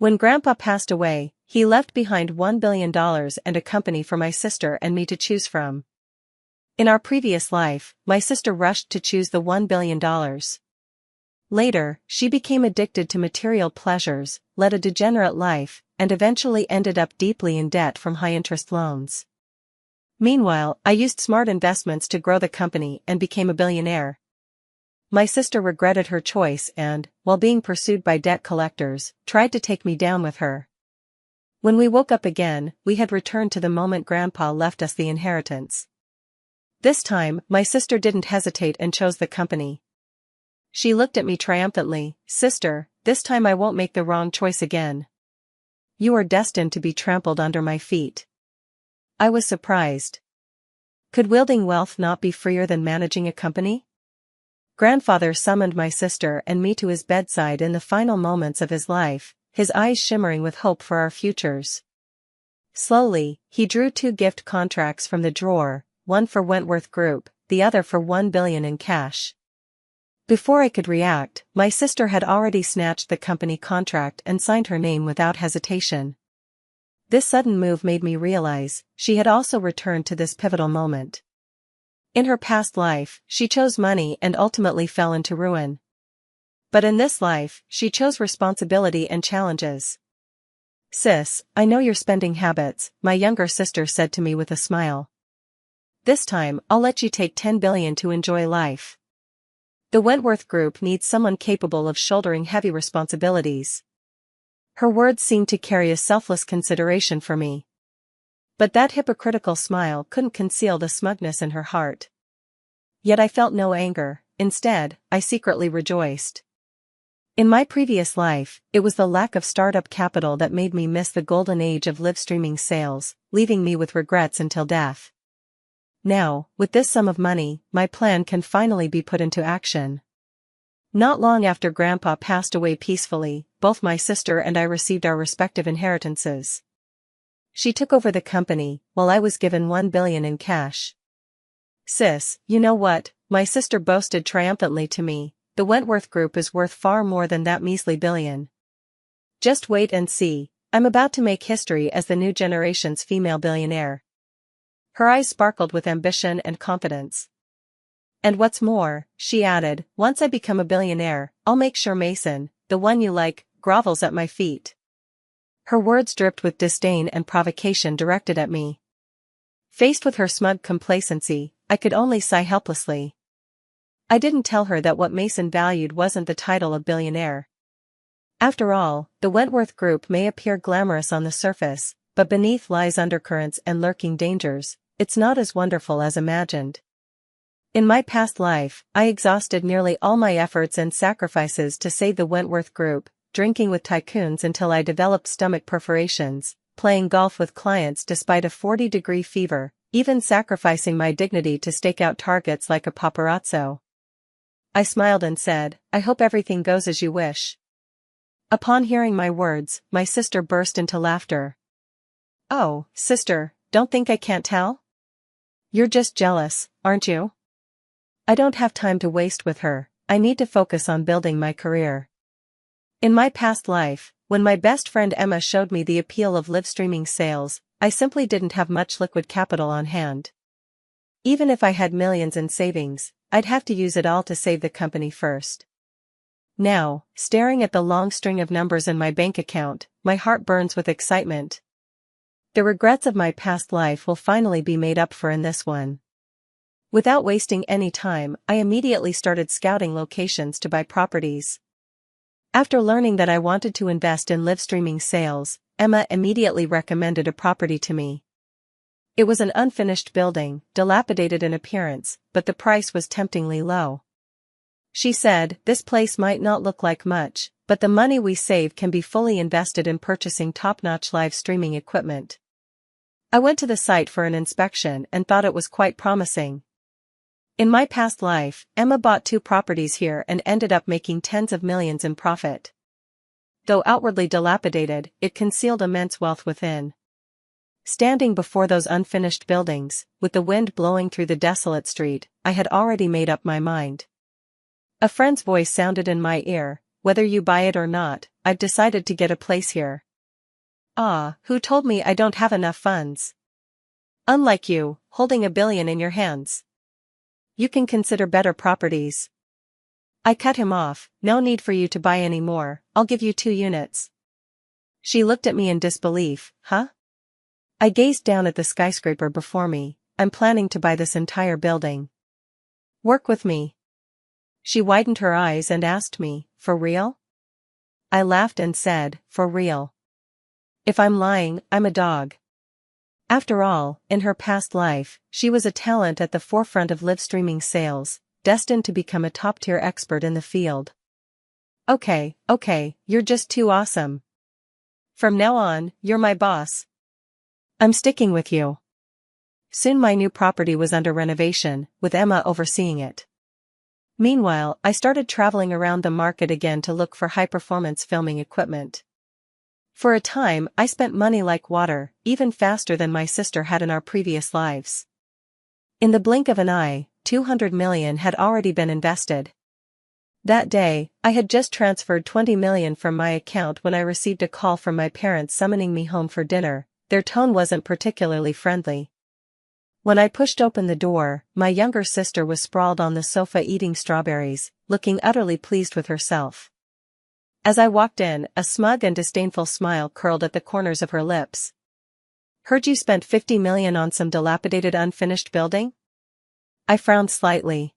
When Grandpa passed away, he left behind $1 billion and a company for my sister and me to choose from. In our previous life, my sister rushed to choose the $1 billion. Later, she became addicted to material pleasures, led a degenerate life, and eventually ended up deeply in debt from high-interest loans. Meanwhile, I used smart investments to grow the company and became a billionaire. My sister regretted her choice and, while being pursued by debt collectors, tried to take me down with her. When we woke up again, we had returned to the moment Grandpa left us the inheritance. This time, my sister didn't hesitate and chose the company. She looked at me triumphantly, "Sister, this time I won't make the wrong choice again. You are destined to be trampled under my feet." I was surprised. Could wielding wealth not be freer than managing a company? Grandfather summoned my sister and me to his bedside in the final moments of his life, his eyes shimmering with hope for our futures. Slowly, he drew 2 gift contracts from the drawer, one for Wentworth Group, the other for $1 billion in cash. Before I could react, my sister had already snatched the company contract and signed her name without hesitation. This sudden move made me realize she had also returned to this pivotal moment. In her past life, she chose money and ultimately fell into ruin. But in this life, she chose responsibility and challenges. "Sis, I know your spending habits," my younger sister said to me with a smile. "This time, I'll let you take $10 billion to enjoy life. The Wentworth Group needs someone capable of shouldering heavy responsibilities." Her words seemed to carry a selfless consideration for me. But that hypocritical smile couldn't conceal the smugness in her heart. Yet I felt no anger. Instead, I secretly rejoiced. In my previous life, it was the lack of startup capital that made me miss the golden age of live streaming sales, leaving me with regrets until death. Now, with this sum of money, my plan can finally be put into action. Not long after Grandpa passed away peacefully, both my sister and I received our respective inheritances. She took over the company, while I was given $1 billion in cash. "Sis, you know what?" my sister boasted triumphantly to me. "The Wentworth Group is worth far more than that measly $1 billion. Just wait and see, I'm about to make history as the new generation's female billionaire." Her eyes sparkled with ambition and confidence. "And what's more," she added, "once I become a billionaire, I'll make sure Mason, the one you like, grovels at my feet." Her words dripped with disdain and provocation directed at me. Faced with her smug complacency, I could only sigh helplessly. I didn't tell her that what Mason valued wasn't the title of billionaire. After all, the Wentworth Group may appear glamorous on the surface, but beneath lies undercurrents and lurking dangers. It's not as wonderful as imagined. In my past life, I exhausted nearly all my efforts and sacrifices to save the Wentworth Group, drinking with tycoons until I developed stomach perforations, playing golf with clients despite a 40-degree fever, even sacrificing my dignity to stake out targets like a paparazzo. I smiled and said, "I hope everything goes as you wish." Upon hearing my words, my sister burst into laughter. "Oh, sister, don't think I can't tell? You're just jealous, aren't you? I don't have time to waste with her, I need to focus on building my career." In my past life, when my best friend Emma showed me the appeal of live streaming sales, I simply didn't have much liquid capital on hand. Even if I had millions in savings, I'd have to use it all to save the company first. Now, staring at the long string of numbers in my bank account, my heart burns with excitement. The regrets of my past life will finally be made up for in this one. Without wasting any time, I immediately started scouting locations to buy properties. After learning that I wanted to invest in live streaming sales, Emma immediately recommended a property to me. It was an unfinished building, dilapidated in appearance, but the price was temptingly low. She said, "This place might not look like much, but the money we save can be fully invested in purchasing top-notch live streaming equipment." I went to the site for an inspection and thought it was quite promising. In my past life, Emma bought 2 properties here and ended up making tens of millions in profit. Though outwardly dilapidated, it concealed immense wealth within. Standing before those unfinished buildings, with the wind blowing through the desolate street, I had already made up my mind. A friend's voice sounded in my ear, whether you buy it or not, I've decided to get a place here. Ah, who told me I don't have enough funds? Unlike you, holding $1 billion in your hands. You can consider better properties. I cut him off. No need for you to buy any more, I'll give you 2 units. She looked at me in disbelief. Huh? I gazed down at the skyscraper before me. I'm planning to buy this entire building. Work with me. She widened her eyes and asked me, for real? I laughed and said, for real. If I'm lying, I'm a dog. After all, in her past life, she was a talent at the forefront of live streaming sales, destined to become a top-tier expert in the field. Okay, you're just too awesome. From now on, you're my boss. I'm sticking with you. Soon my new property was under renovation, with Emma overseeing it. Meanwhile, I started traveling around the market again to look for high-performance filming equipment. For a time, I spent money like water, even faster than my sister had in our previous lives. In the blink of an eye, 200 million had already been invested. That day, I had just transferred 20 million from my account when I received a call from my parents summoning me home for dinner. Their tone wasn't particularly friendly. When I pushed open the door, my younger sister was sprawled on the sofa eating strawberries, looking utterly pleased with herself. As I walked in, a smug and disdainful smile curled at the corners of her lips. Heard you spent 50 million on some dilapidated unfinished building? I frowned slightly.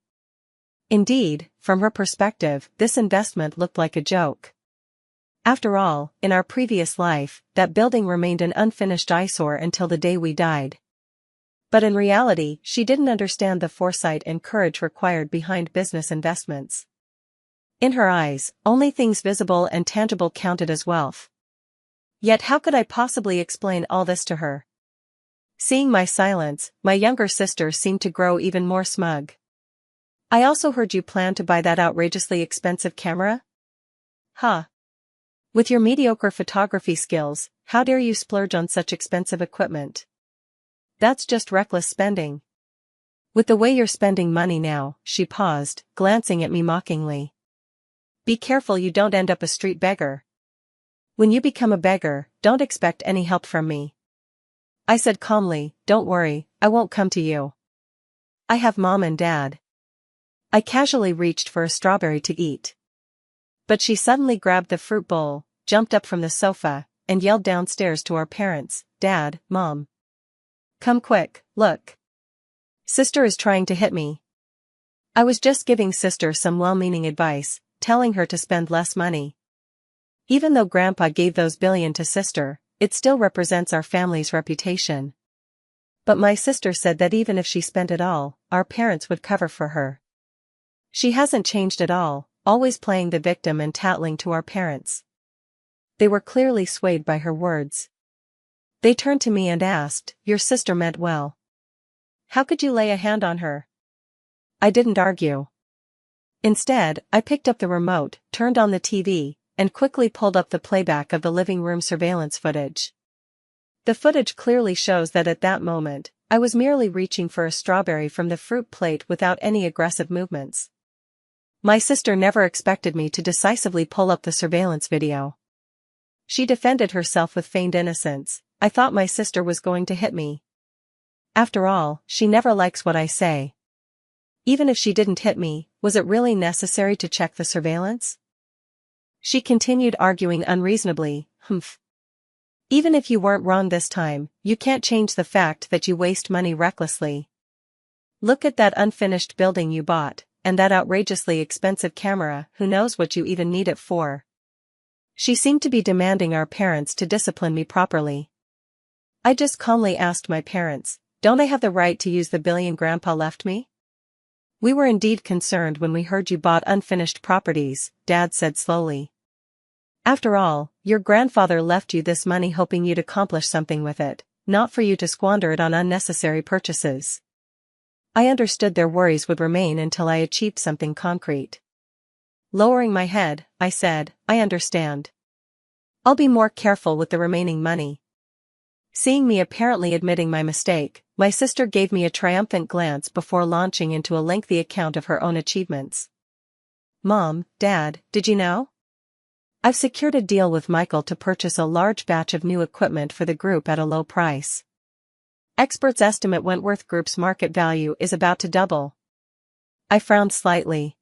Indeed, from her perspective, this investment looked like a joke. After all, in our previous life, that building remained an unfinished eyesore until the day we died. But in reality, she didn't understand the foresight and courage required behind business investments. In her eyes, only things visible and tangible counted as wealth. Yet how could I possibly explain all this to her? Seeing my silence, my younger sister seemed to grow even more smug. I also heard you plan to buy that outrageously expensive camera? Huh. With your mediocre photography skills, how dare you splurge on such expensive equipment? That's just reckless spending. With the way you're spending money now, she paused, glancing at me mockingly. Be careful you don't end up a street beggar. When you become a beggar, don't expect any help from me. I said calmly, don't worry, I won't come to you. I have mom and dad. I casually reached for a strawberry to eat. But she suddenly grabbed the fruit bowl, jumped up from the sofa, and yelled downstairs to our parents, Dad, Mom. Come quick, look. Sister is trying to hit me. I was just giving sister some well-meaning advice, telling her to spend less money. Even though Grandpa gave those billion to sister, it still represents our family's reputation. But my sister said that even if she spent it all, our parents would cover for her. She hasn't changed at all, always playing the victim and tattling to our parents. They were clearly swayed by her words. They turned to me and asked, your sister meant well. How could you lay a hand on her? I didn't argue. Instead, I picked up the remote, turned on the TV, and quickly pulled up the playback of the living room surveillance footage. The footage clearly shows that at that moment, I was merely reaching for a strawberry from the fruit plate without any aggressive movements. My sister never expected me to decisively pull up the surveillance video. She defended herself with feigned innocence. I thought my sister was going to hit me. After all, she never likes what I say. Even if she didn't hit me, was it really necessary to check the surveillance? She continued arguing unreasonably, Even if you weren't wrong this time, you can't change the fact that you waste money recklessly. Look at that unfinished building you bought, and that outrageously expensive camera, who knows what you even need it for. She seemed to be demanding our parents to discipline me properly. I just calmly asked my parents, don't I have the right to use the billion Grandpa left me? We were indeed concerned when we heard you bought unfinished properties, Dad said slowly. After all, your grandfather left you this money hoping you'd accomplish something with it, not for you to squander it on unnecessary purchases. I understood their worries would remain until I achieved something concrete. Lowering my head, I said, I understand. I'll be more careful with the remaining money. Seeing me apparently admitting my mistake, my sister gave me a triumphant glance before launching into a lengthy account of her own achievements. Mom, Dad, did you know? I've secured a deal with Michael to purchase a large batch of new equipment for the group at a low price. Experts estimate Wentworth Group's market value is about to double. I frowned slightly.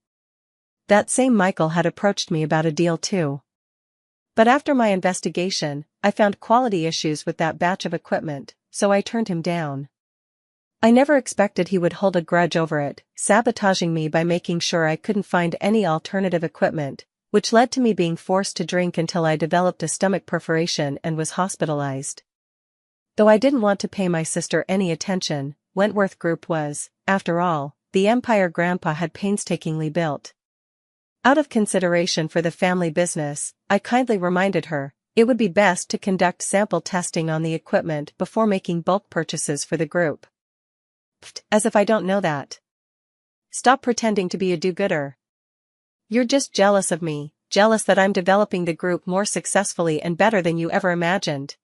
That same Michael had approached me about a deal too. But after my investigation, I found quality issues with that batch of equipment, so I turned him down. I never expected he would hold a grudge over it, sabotaging me by making sure I couldn't find any alternative equipment, which led to me being forced to drink until I developed a stomach perforation and was hospitalized. Though I didn't want to pay my sister any attention, Wentworth Group was, after all, the empire Grandpa had painstakingly built. Out of consideration for the family business, I kindly reminded her, it would be best to conduct sample testing on the equipment before making bulk purchases for the group. As if I don't know that. Stop pretending to be a do-gooder. You're just jealous of me, jealous that I'm developing the group more successfully and better than you ever imagined.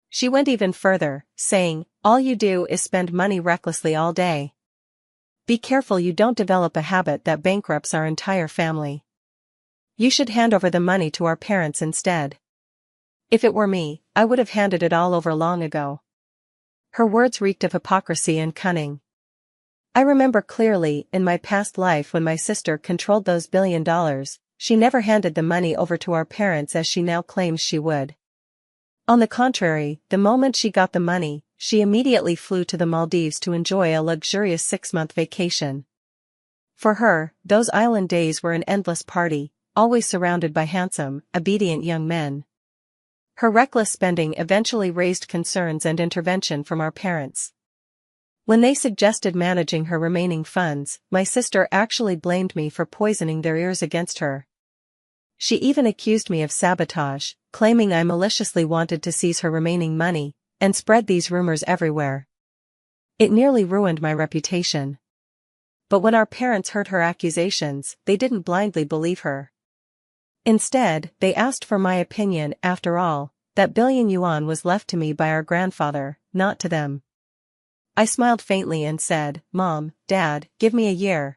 She went even further, saying, all you do is spend money recklessly all day. Be careful you don't develop a habit that bankrupts our entire family. You should hand over the money to our parents instead. If it were me, I would have handed it all over long ago. Her words reeked of hypocrisy and cunning. I remember clearly, in my past life when my sister controlled those $1 billion, she never handed the money over to our parents as she now claims she would. On the contrary, the moment she got the money, she immediately flew to the Maldives to enjoy a luxurious 6-month vacation. For her, those island days were an endless party, always surrounded by handsome, obedient young men. Her reckless spending eventually raised concerns and intervention from our parents. When they suggested managing her remaining funds, my sister actually blamed me for poisoning their ears against her. She even accused me of sabotage, claiming I maliciously wanted to seize her remaining money, and spread these rumors everywhere. It nearly ruined my reputation. But when our parents heard her accusations, they didn't blindly believe her. Instead, they asked for my opinion. After all, that $1 billion was left to me by our grandfather, not to them. I smiled faintly and said, Mom, Dad, give me a year.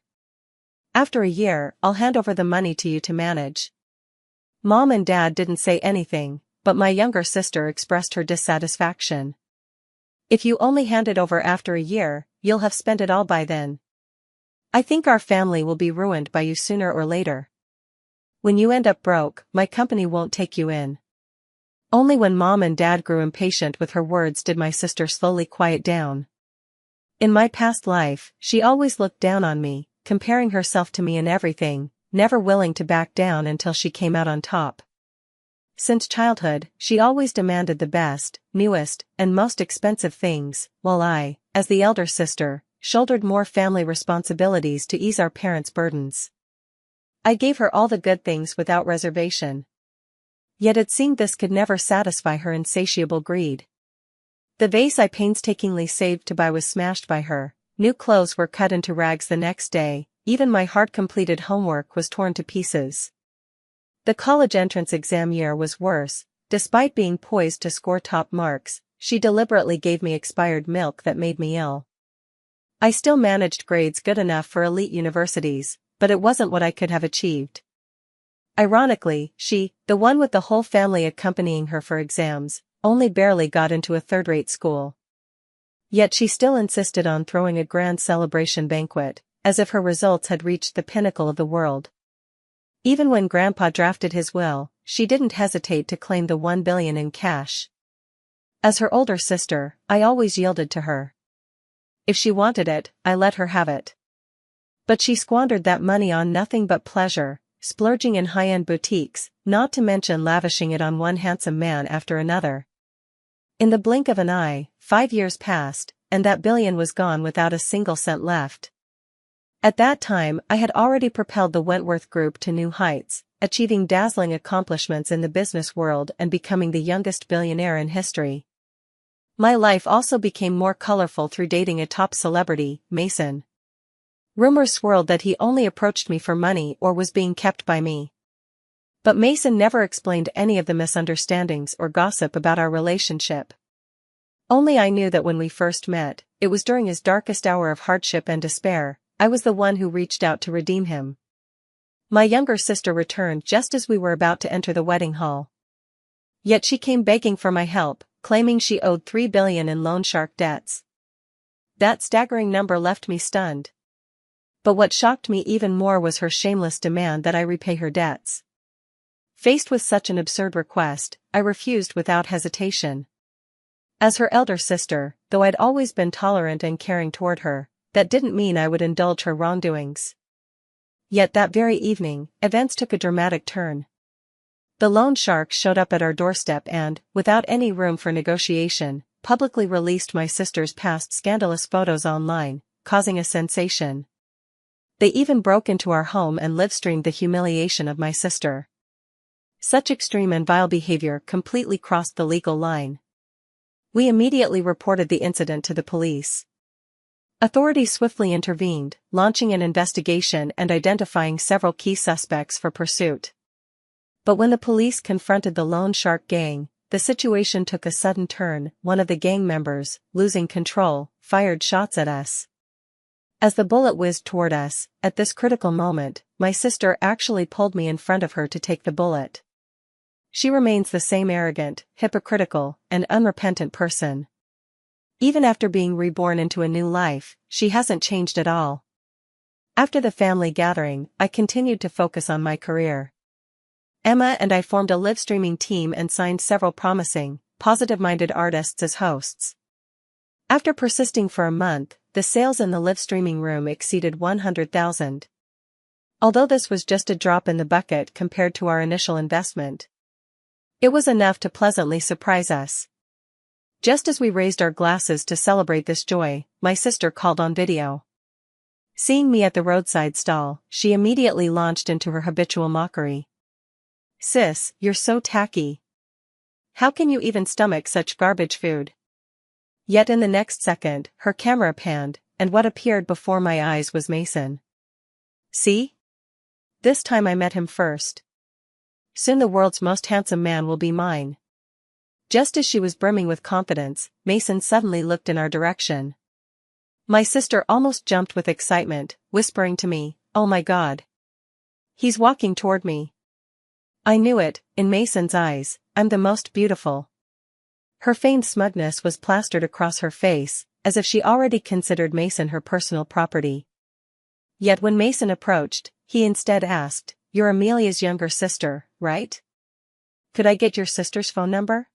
After a year, I'll hand over the money to you to manage. Mom and Dad didn't say anything, but my younger sister expressed her dissatisfaction. If you only hand it over after a year, you'll have spent it all by then. I think our family will be ruined by you sooner or later. When you end up broke, my company won't take you in. Only when Mom and Dad grew impatient with her words did my sister slowly quiet down. In my past life, she always looked down on me, comparing herself to me in everything, never willing to back down until she came out on top. Since childhood, she always demanded the best, newest, and most expensive things, while I, as the elder sister, shouldered more family responsibilities to ease our parents' burdens. I gave her all the good things without reservation. Yet it seemed this could never satisfy her insatiable greed. The vase I painstakingly saved to buy was smashed by her, new clothes were cut into rags the next day, even my hard-completed homework was torn to pieces. The college entrance exam year was worse. Despite being poised to score top marks, she deliberately gave me expired milk that made me ill. I still managed grades good enough for elite universities, but it wasn't what I could have achieved. Ironically, she, the one with the whole family accompanying her for exams, only barely got into a third-rate school. Yet she still insisted on throwing a grand celebration banquet, as if her results had reached the pinnacle of the world. Even when Grandpa drafted his will, she didn't hesitate to claim the $1 billion in cash. As her older sister, I always yielded to her. If she wanted it, I let her have it. But she squandered that money on nothing but pleasure, splurging in high-end boutiques, not to mention lavishing it on one handsome man after another. In the blink of an eye, 5 years passed, and that $1 billion was gone without a single cent left. At that time, I had already propelled the Wentworth Group to new heights, achieving dazzling accomplishments in the business world and becoming the youngest billionaire in history. My life also became more colorful through dating a top celebrity, Mason. Rumors swirled that he only approached me for money or was being kept by me. But Mason never explained any of the misunderstandings or gossip about our relationship. Only I knew that when we first met, it was during his darkest hour of hardship and despair. I was the one who reached out to redeem him. My younger sister returned just as we were about to enter the wedding hall. Yet she came begging for my help, claiming she owed $3 billion in loan shark debts. That staggering number left me stunned. But what shocked me even more was her shameless demand that I repay her debts. Faced with such an absurd request, I refused without hesitation. As her elder sister, though I'd always been tolerant and caring toward her, that didn't mean I would indulge her wrongdoings. Yet that very evening, events took a dramatic turn. The loan shark showed up at our doorstep and, without any room for negotiation, publicly released my sister's past scandalous photos online, causing a sensation. They even broke into our home and live-streamed the humiliation of my sister. Such extreme and vile behavior completely crossed the legal line. We immediately reported the incident to the police. Authorities swiftly intervened, launching an investigation and identifying several key suspects for pursuit. But when the police confronted the loan shark gang, the situation took a sudden turn. One of the gang members, losing control, fired shots at us. As the bullet whizzed toward us, at this critical moment, my sister actually pulled me in front of her to take the bullet. She remains the same arrogant, hypocritical, and unrepentant person. Even after being reborn into a new life, she hasn't changed at all. After the family gathering, I continued to focus on my career. Emma and I formed a live-streaming team and signed several promising, positive-minded artists as hosts. After persisting for a month, the sales in the live-streaming room exceeded 100,000. Although this was just a drop in the bucket compared to our initial investment, it was enough to pleasantly surprise us. Just as we raised our glasses to celebrate this joy, my sister called on video. Seeing me at the roadside stall, she immediately launched into her habitual mockery. "Sis, you're so tacky. How can you even stomach such garbage food?" Yet in the next second, her camera panned, and what appeared before my eyes was Mason. See? This time I met him first. Soon the world's most handsome man will be mine. Just as she was brimming with confidence, Mason suddenly looked in our direction. My sister almost jumped with excitement, whispering to me, "Oh my God. He's walking toward me." I knew it, in Mason's eyes, I'm the most beautiful. Her feigned smugness was plastered across her face, as if she already considered Mason her personal property. Yet when Mason approached, he instead asked, "You're Amelia's younger sister, right? Could I get your sister's phone number?"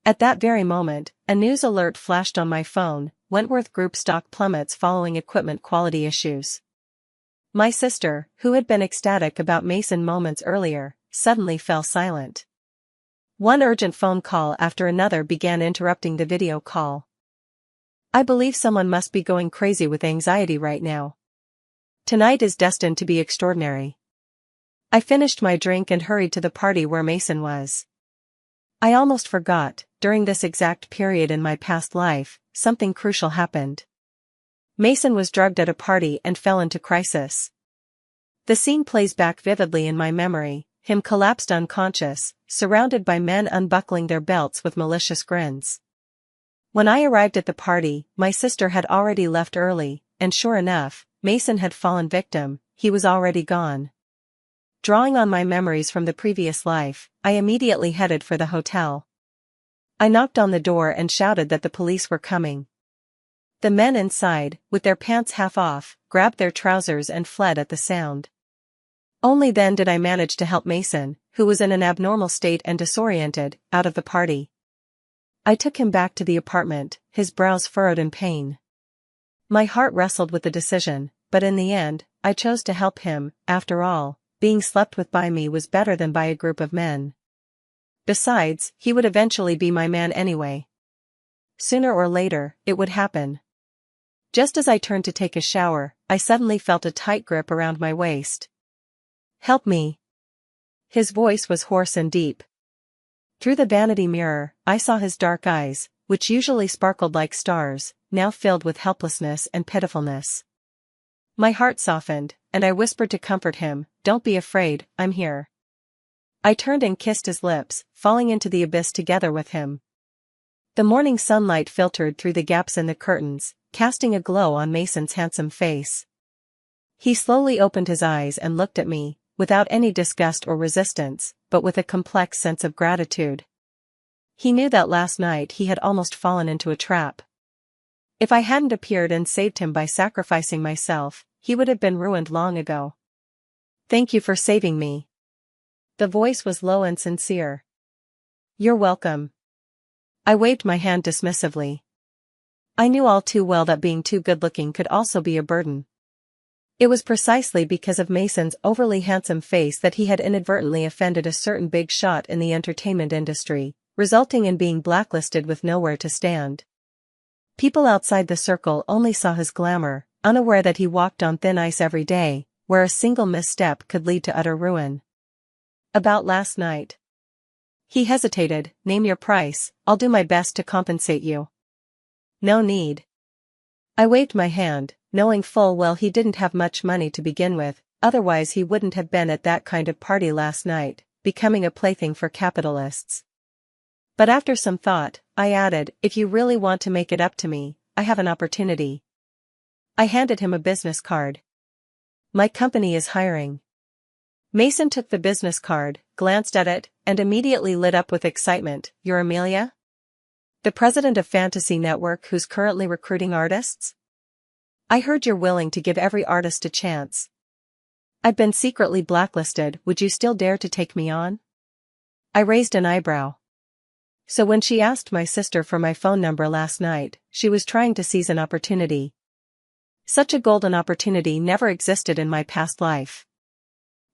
At that very moment, a news alert flashed on my phone. Wentworth Group stock plummets following equipment quality issues. My sister, who had been ecstatic about Mason moments earlier, suddenly fell silent. One urgent phone call after another began interrupting the video call. I believe someone must be going crazy with anxiety right now. Tonight is destined to be extraordinary. I finished my drink and hurried to the party where Mason was. I almost forgot, during this exact period in my past life, something crucial happened. Mason was drugged at a party and fell into crisis. The scene plays back vividly in my memory. Him collapsed unconscious, surrounded by men unbuckling their belts with malicious grins. When I arrived at the party, my sister had already left early, and sure enough, Mason had fallen victim. He was already gone. Drawing on my memories from the previous life, I immediately headed for the hotel. I knocked on the door and shouted that the police were coming. The men inside, with their pants half off, grabbed their trousers and fled at the sound. Only then did I manage to help Mason, who was in an abnormal state and disoriented, out of the party. I took him back to the apartment, his brows furrowed in pain. My heart wrestled with the decision, but in the end, I chose to help him. After all, being slept with by me was better than by a group of men. Besides, he would eventually be my man anyway. Sooner or later, it would happen. Just as I turned to take a shower, I suddenly felt a tight grip around my waist. "Help me." His voice was hoarse and deep. Through the vanity mirror, I saw his dark eyes, which usually sparkled like stars, now filled with helplessness and pitifulness. My heart softened, and I whispered to comfort him, "Don't be afraid, I'm here." I turned and kissed his lips, falling into the abyss together with him. The morning sunlight filtered through the gaps in the curtains, casting a glow on Mason's handsome face. He slowly opened his eyes and looked at me, without any disgust or resistance, but with a complex sense of gratitude. He knew that last night he had almost fallen into a trap. If I hadn't appeared and saved him by sacrificing myself, he would have been ruined long ago. "Thank you for saving me." The voice was low and sincere. "You're welcome." I waved my hand dismissively. I knew all too well that being too good-looking could also be a burden. It was precisely because of Mason's overly handsome face that he had inadvertently offended a certain big shot in the entertainment industry, resulting in being blacklisted with nowhere to stand. People outside the circle only saw his glamour, unaware that he walked on thin ice every day, where a single misstep could lead to utter ruin. "About last night." He hesitated. "Name your price, I'll do my best to compensate you." "No need." I waved my hand, knowing full well he didn't have much money to begin with, otherwise he wouldn't have been at that kind of party last night, becoming a plaything for capitalists. But after some thought, I added, "If you really want to make it up to me, I have an opportunity." I handed him a business card. "My company is hiring." Mason took the business card, glanced at it, and immediately lit up with excitement. "You're Amelia? The president of Fantasy Network who's currently recruiting artists? I heard you're willing to give every artist a chance. I've been secretly blacklisted, would you still dare to take me on?" I raised an eyebrow. So when she asked my sister for my phone number last night, she was trying to seize an opportunity. Such a golden opportunity never existed in my past life.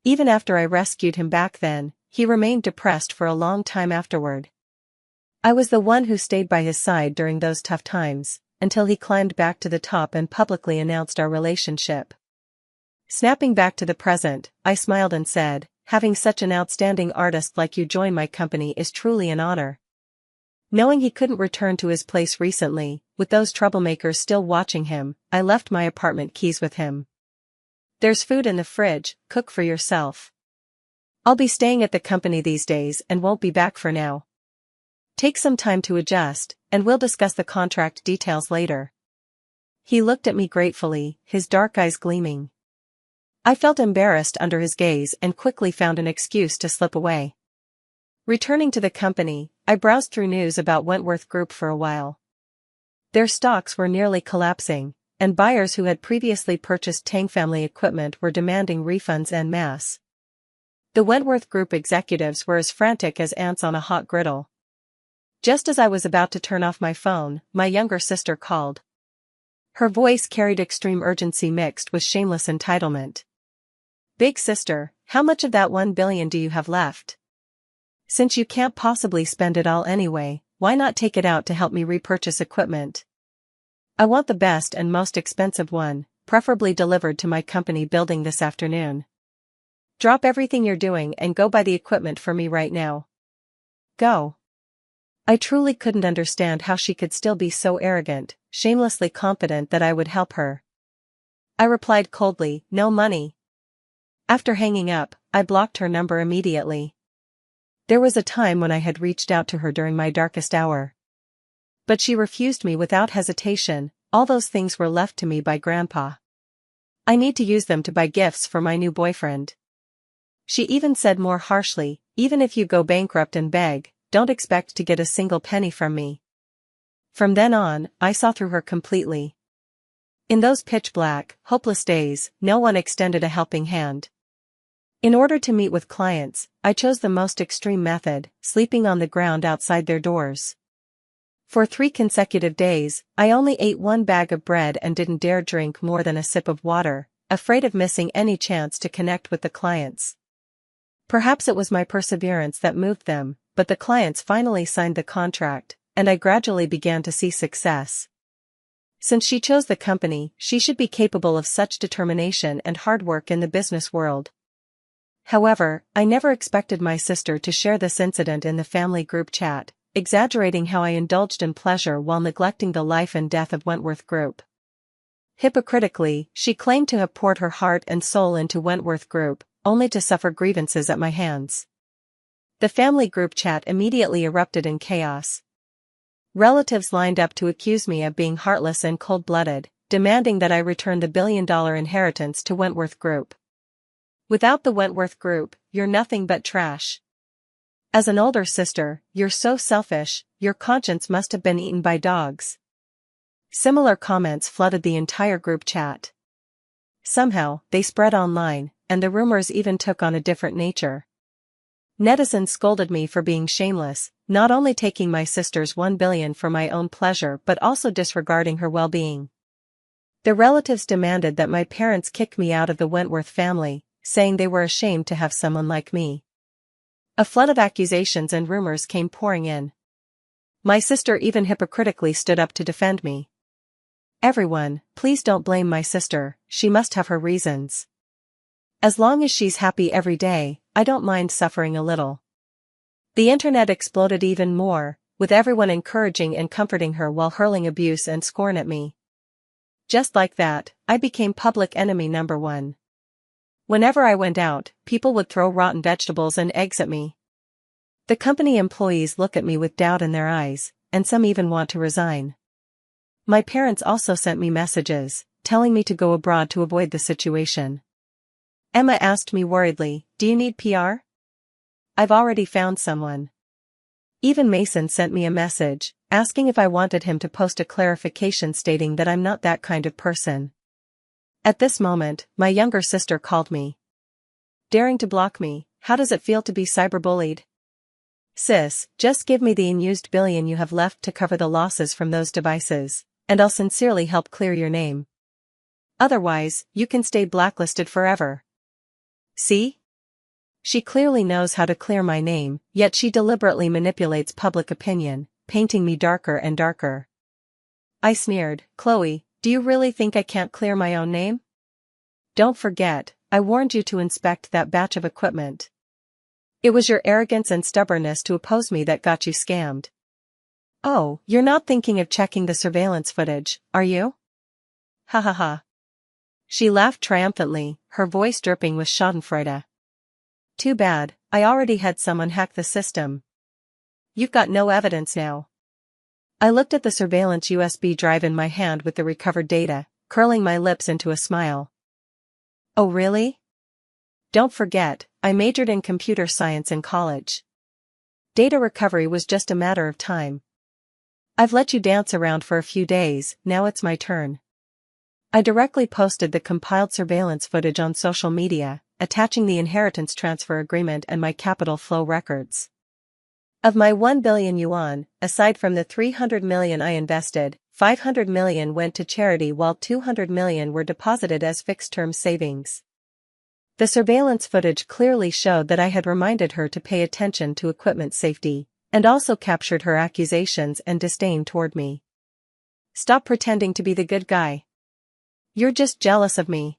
Even after I rescued him back then, he remained depressed for a long time afterward. I was the one who stayed by his side during those tough times, until he climbed back to the top and publicly announced our relationship. Snapping back to the present, I smiled and said, "Having such an outstanding artist like you join my company is truly an honor." Knowing he couldn't return to his place recently, with those troublemakers still watching him, I left my apartment keys with him. "There's food in the fridge, cook for yourself. I'll be staying at the company these days and won't be back for now. Take some time to adjust, and we'll discuss the contract details later." He looked at me gratefully, his dark eyes gleaming. I felt embarrassed under his gaze and quickly found an excuse to slip away. Returning to the company, I browsed through news about Wentworth Group for a while. Their stocks were nearly collapsing, and buyers who had previously purchased Tang family equipment were demanding refunds en masse. The Wentworth Group executives were as frantic as ants on a hot griddle. Just as I was about to turn off my phone, my younger sister called. Her voice carried extreme urgency mixed with shameless entitlement. "Big sister, how much of that $1 billion do you have left? Since you can't possibly spend it all anyway, why not take it out to help me repurchase equipment? I want the best and most expensive one, preferably delivered to my company building this afternoon. Drop everything you're doing and go buy the equipment for me right now. Go." I truly couldn't understand how she could still be so arrogant, shamelessly confident that I would help her. I replied coldly, "No money." After hanging up, I blocked her number immediately. There was a time when I had reached out to her during my darkest hour. But she refused me without hesitation. All those things were left to me by Grandpa. I need to use them to buy gifts for my new boyfriend. She even said more harshly, "Even if you go bankrupt and beg, don't expect to get a single penny from me." From then on, I saw through her completely. In those pitch-black, hopeless days, no one extended a helping hand. In order to meet with clients, I chose the most extreme method, sleeping on the ground outside their doors. For 3 consecutive days, I only ate 1 bag of bread and didn't dare drink more than a sip of water, afraid of missing any chance to connect with the clients. Perhaps it was my perseverance that moved them, but the clients finally signed the contract, and I gradually began to see success. Since she chose the company, she should be capable of such determination and hard work in the business world. However, I never expected my sister to share this incident in the family group chat, exaggerating how I indulged in pleasure while neglecting the life and death of Wentworth Group. Hypocritically, she claimed to have poured her heart and soul into Wentworth Group, only to suffer grievances at my hands. The family group chat immediately erupted in chaos. Relatives lined up to accuse me of being heartless and cold-blooded, demanding that I return the billion-dollar inheritance to Wentworth Group. Without the Wentworth Group, you're nothing but trash. As an older sister, you're so selfish, your conscience must have been eaten by dogs. Similar comments flooded the entire group chat. Somehow, they spread online, and the rumors even took on a different nature. Netizens scolded me for being shameless, not only taking my sister's $1 billion for my own pleasure but also disregarding her well-being. The relatives demanded that my parents kick me out of the Wentworth family, saying they were ashamed to have someone like me. A flood of accusations and rumors came pouring in. My sister even hypocritically stood up to defend me. Everyone, please don't blame my sister, she must have her reasons. As long as she's happy every day, I don't mind suffering a little. The internet exploded even more, with everyone encouraging and comforting her while hurling abuse and scorn at me. Just like that, I became public enemy number one. Whenever I went out, people would throw rotten vegetables and eggs at me. The company employees look at me with doubt in their eyes, and some even want to resign. My parents also sent me messages, telling me to go abroad to avoid the situation. Emma asked me worriedly, "Do you need PR?" "I've already found someone." Even Mason sent me a message, asking if I wanted him to post a clarification stating that I'm not that kind of person. At this moment, my younger sister called me. "Daring to block me, how does it feel to be cyberbullied?" "Sis, just give me the unused billion you have left to cover the losses from those devices, and I'll sincerely help clear your name. Otherwise, you can stay blacklisted forever." See? She clearly knows how to clear my name, yet she deliberately manipulates public opinion, painting me darker and darker. I sneered, "Chloe, do you really think I can't clear my own name? Don't forget, I warned you to inspect that batch of equipment. It was your arrogance and stubbornness to oppose me that got you scammed. Oh, you're not thinking of checking the surveillance footage, are you? Ha ha ha." She laughed triumphantly, her voice dripping with schadenfreude. "Too bad, I already had someone hack the system. You've got no evidence now." I looked at the surveillance USB drive in my hand with the recovered data, curling my lips into a smile. "Oh really? Don't forget, I majored in computer science in college. Data recovery was just a matter of time. I've let you dance around for a few days, now it's my turn." I directly posted the compiled surveillance footage on social media, attaching the inheritance transfer agreement and my capital flow records. Of my 1 billion yuan, aside from the 300 million I invested, 500 million went to charity while 200 million were deposited as fixed-term savings. The surveillance footage clearly showed that I had reminded her to pay attention to equipment safety, and also captured her accusations and disdain toward me. "Stop pretending to be the good guy. You're just jealous of me.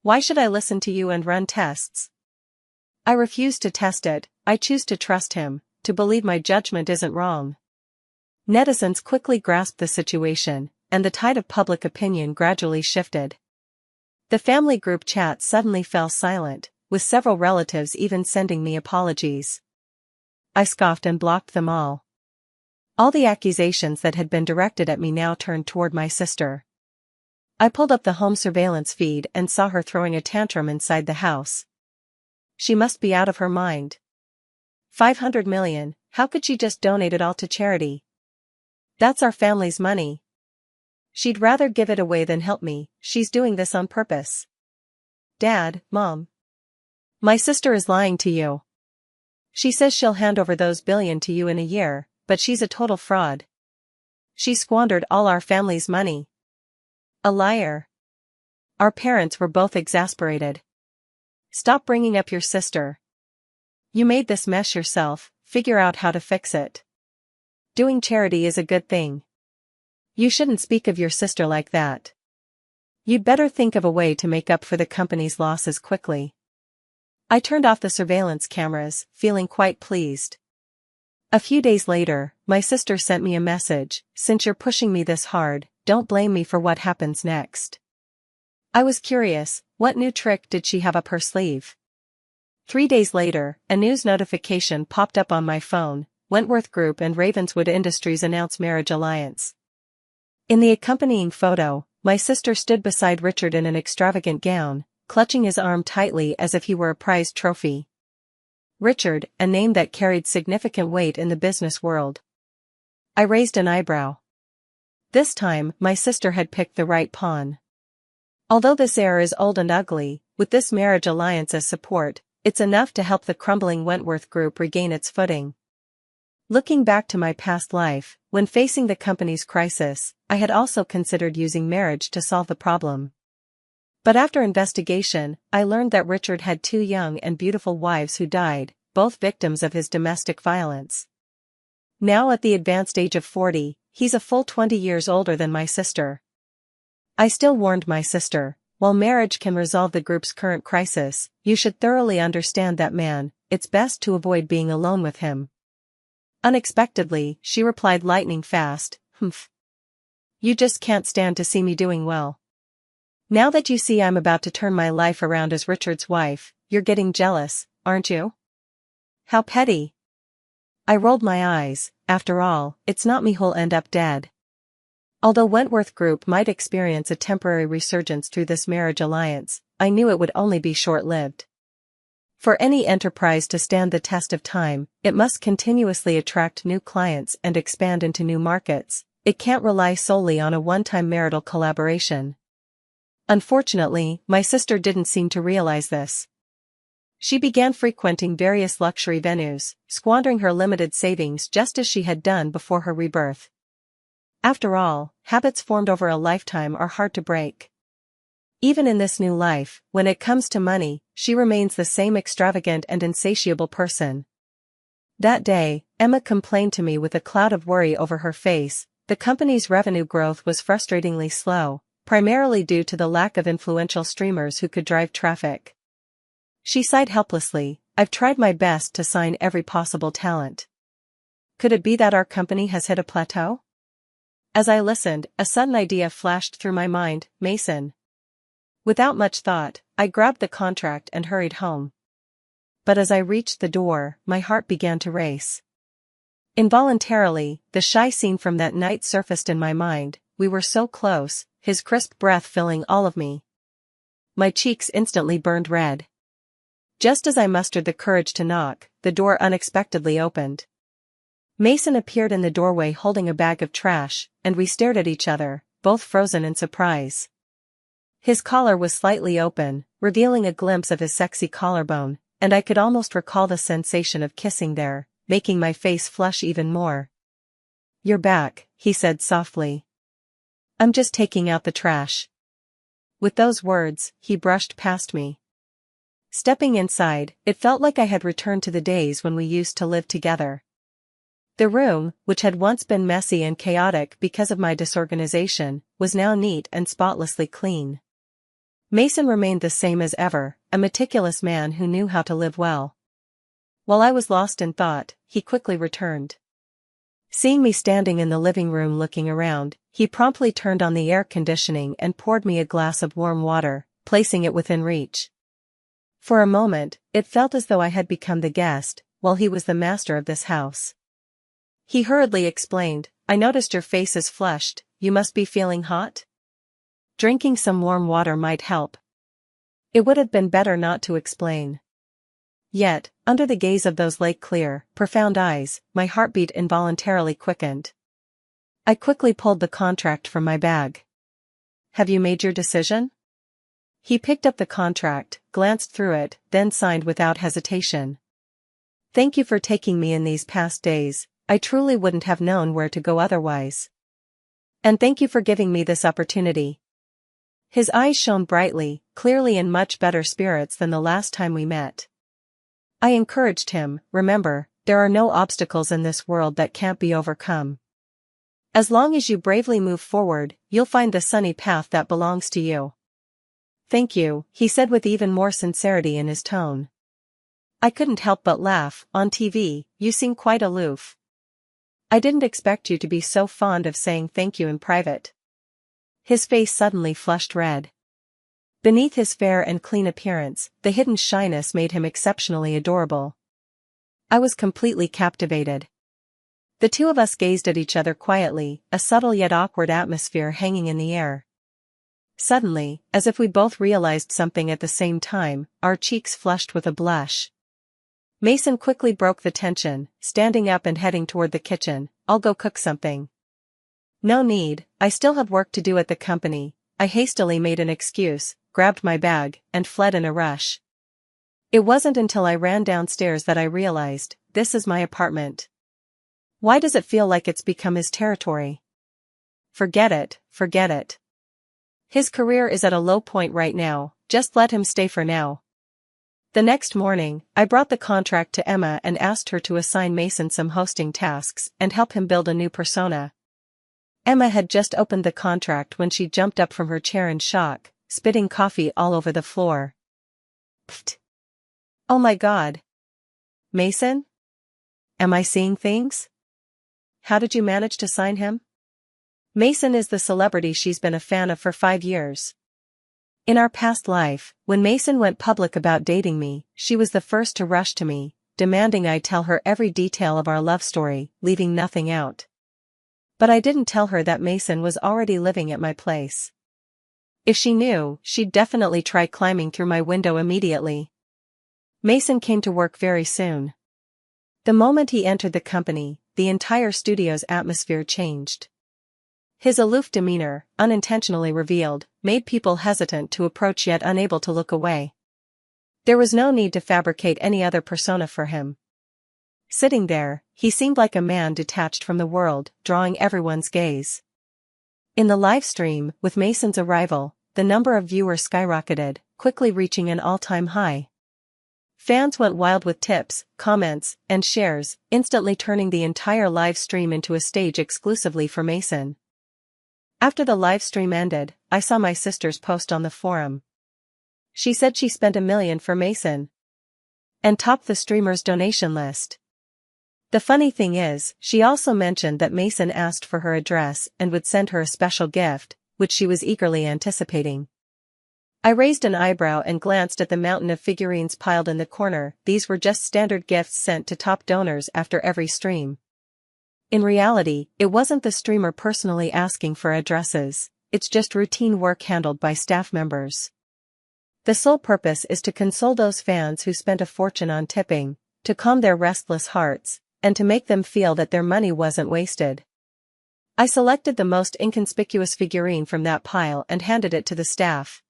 Why should I listen to you and run tests? I refuse to test it, I choose to trust him, to believe my judgment isn't wrong." Netizens quickly grasped the situation, and the tide of public opinion gradually shifted. The family group chat suddenly fell silent, with several relatives even sending me apologies. I scoffed and blocked them all. All the accusations that had been directed at me now turned toward my sister. I pulled up the home surveillance feed and saw her throwing a tantrum inside the house. She must be out of her mind. 500 million, how could she just donate it all to charity? That's our family's money. She'd rather give it away than help me, she's doing this on purpose. Dad, Mom. My sister is lying to you. She says she'll hand over those billion to you in a year, but she's a total fraud. She squandered all our family's money. A liar. Our parents were both exasperated. Stop bringing up your sister. You made this mess yourself, figure out how to fix it. Doing charity is a good thing. You shouldn't speak of your sister like that. You'd better think of a way to make up for the company's losses quickly. I turned off the surveillance cameras, feeling quite pleased. A few days later, my sister sent me a message, "Since you're pushing me this hard, don't blame me for what happens next." I was curious, what new trick did she have up her sleeve? 3 days later, a news notification popped up on my phone. Wentworth Group and Ravenswood Industries announce marriage alliance. In the accompanying photo, my sister stood beside Richard in an extravagant gown, clutching his arm tightly as if he were a prized trophy. Richard, a name that carried significant weight in the business world. I raised an eyebrow. This time, my sister had picked the right pawn. Although this heir is old and ugly, with this marriage alliance as support, it's enough to help the crumbling Wentworth Group regain its footing. Looking back to my past life, when facing the company's crisis, I had also considered using marriage to solve the problem. But after investigation, I learned that Richard had two young and beautiful wives who died, both victims of his domestic violence. Now at the advanced age of 40, he's a full 20 years older than my sister. I still warned my sister, while marriage can resolve the group's current crisis, you should thoroughly understand that man, it's best to avoid being alone with him. Unexpectedly, she replied lightning fast, "Humph. You just can't stand to see me doing well. Now that you see I'm about to turn my life around as Richard's wife, you're getting jealous, aren't you? How petty." I rolled my eyes. After all, it's not me who'll end up dead. Although Wentworth Group might experience a temporary resurgence through this marriage alliance, I knew it would only be short-lived. For any enterprise to stand the test of time, it must continuously attract new clients and expand into new markets. It can't rely solely on a one-time marital collaboration. Unfortunately, my sister didn't seem to realize this. She began frequenting various luxury venues, squandering her limited savings just as she had done before her rebirth. After all, habits formed over a lifetime are hard to break. Even in this new life, when it comes to money, she remains the same extravagant and insatiable person. That day, Emma complained to me with a cloud of worry over her face. The company's revenue growth was frustratingly slow, primarily due to the lack of influential streamers who could drive traffic. She sighed helplessly, "I've tried my best to sign every possible talent. Could it be that our company has hit a plateau?" As I listened, a sudden idea flashed through my mind, Mason. Without much thought, I grabbed the contract and hurried home. But as I reached the door, my heart began to race. Involuntarily, the shy scene from that night surfaced in my mind. We were so close, his crisp breath filling all of me. My cheeks instantly burned red. Just as I mustered the courage to knock, the door unexpectedly opened. Mason appeared in the doorway holding a bag of trash, and we stared at each other, both frozen in surprise. His collar was slightly open, revealing a glimpse of his sexy collarbone, and I could almost recall the sensation of kissing there, making my face flush even more. "You're back," he said softly. "I'm just taking out the trash." With those words, he brushed past me. Stepping inside, it felt like I had returned to the days when we used to live together. The room, which had once been messy and chaotic because of my disorganization, was now neat and spotlessly clean. Mason remained the same as ever, a meticulous man who knew how to live well. While I was lost in thought, he quickly returned. Seeing me standing in the living room looking around, he promptly turned on the air conditioning and poured me a glass of warm water, placing it within reach. For a moment, it felt as though I had become the guest, while he was the master of this house. He hurriedly explained, "I noticed your face is flushed, you must be feeling hot? Drinking some warm water might help." It would have been better not to explain. Yet, under the gaze of those lake-clear, profound eyes, my heartbeat involuntarily quickened. I quickly pulled the contract from my bag. "Have you made your decision?" He picked up the contract, glanced through it, then signed without hesitation. "Thank you for taking me in these past days. I truly wouldn't have known where to go otherwise. And thank you for giving me this opportunity." His eyes shone brightly, clearly in much better spirits than the last time we met. I encouraged him, "Remember, there are no obstacles in this world that can't be overcome. As long as you bravely move forward, you'll find the sunny path that belongs to you." "Thank you," he said with even more sincerity in his tone. I couldn't help but laugh. "On TV, you seem quite aloof. I didn't expect you to be so fond of saying thank you in private." His face suddenly flushed red. Beneath his fair and clean appearance, the hidden shyness made him exceptionally adorable. I was completely captivated. The two of us gazed at each other quietly, a subtle yet awkward atmosphere hanging in the air. Suddenly, as if we both realized something at the same time, our cheeks flushed with a blush. Mason quickly broke the tension, standing up and heading toward the kitchen. "I'll go cook something." "No need, I still have work to do at the company." I hastily made an excuse, grabbed my bag, and fled in a rush. It wasn't until I ran downstairs that I realized, this is my apartment. Why does it feel like it's become his territory? Forget it, forget it. His career is at a low point right now, just let him stay for now. The next morning, I brought the contract to Emma and asked her to assign Mason some hosting tasks and help him build a new persona. Emma had just opened the contract when she jumped up from her chair in shock, spitting coffee all over the floor. Pfft. Oh my God. Mason? Am I seeing things? How did you manage to sign him? Mason is the celebrity she's been a fan of for 5 years. In our past life, when Mason went public about dating me, she was the first to rush to me, demanding I tell her every detail of our love story, leaving nothing out. But I didn't tell her that Mason was already living at my place. If she knew, she'd definitely try climbing through my window immediately. Mason came to work very soon. The moment he entered the company, the entire studio's atmosphere changed. His aloof demeanor, unintentionally revealed, made people hesitant to approach yet unable to look away. There was no need to fabricate any other persona for him. Sitting there, he seemed like a man detached from the world, drawing everyone's gaze. In the live stream, with Mason's arrival, the number of viewers skyrocketed, quickly reaching an all-time high. Fans went wild with tips, comments, and shares, instantly turning the entire live stream into a stage exclusively for Mason. After the live stream ended, I saw my sister's post on the forum. She said she spent $1 million for Mason and topped the streamer's donation list. The funny thing is, she also mentioned that Mason asked for her address and would send her a special gift, which she was eagerly anticipating. I raised an eyebrow and glanced at the mountain of figurines piled in the corner. These were just standard gifts sent to top donors after every stream. In reality, it wasn't the streamer personally asking for addresses, it's just routine work handled by staff members. The sole purpose is to console those fans who spent a fortune on tipping, to calm their restless hearts, and to make them feel that their money wasn't wasted. I selected the most inconspicuous figurine from that pile and handed it to the staff,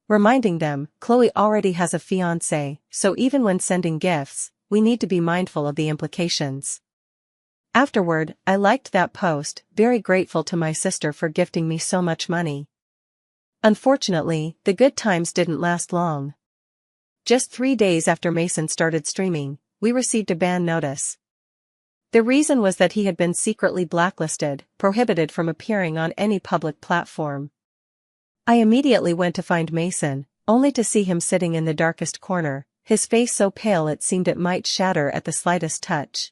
reminding them, Chloe already has a fiancé, so even when sending gifts, we need to be mindful of the implications. Afterward, I liked that post, very grateful to my sister for gifting me so much money. Unfortunately, the good times didn't last long. Just 3 days after Mason started streaming, we received a ban notice. The reason was that he had been secretly blacklisted, prohibited from appearing on any public platform. I immediately went to find Mason, only to see him sitting in the darkest corner, his face so pale it seemed it might shatter at the slightest touch.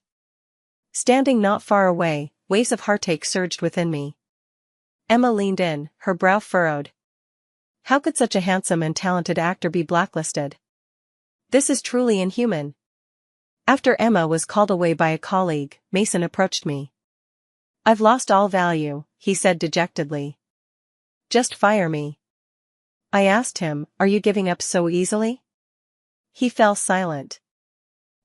Standing not far away, waves of heartache surged within me. Emma leaned in, her brow furrowed. How could such a handsome and talented actor be blacklisted? This is truly inhuman. After Emma was called away by a colleague, Mason approached me. I've lost all value, he said dejectedly. Just fire me. I asked him, are you giving up so easily? He fell silent.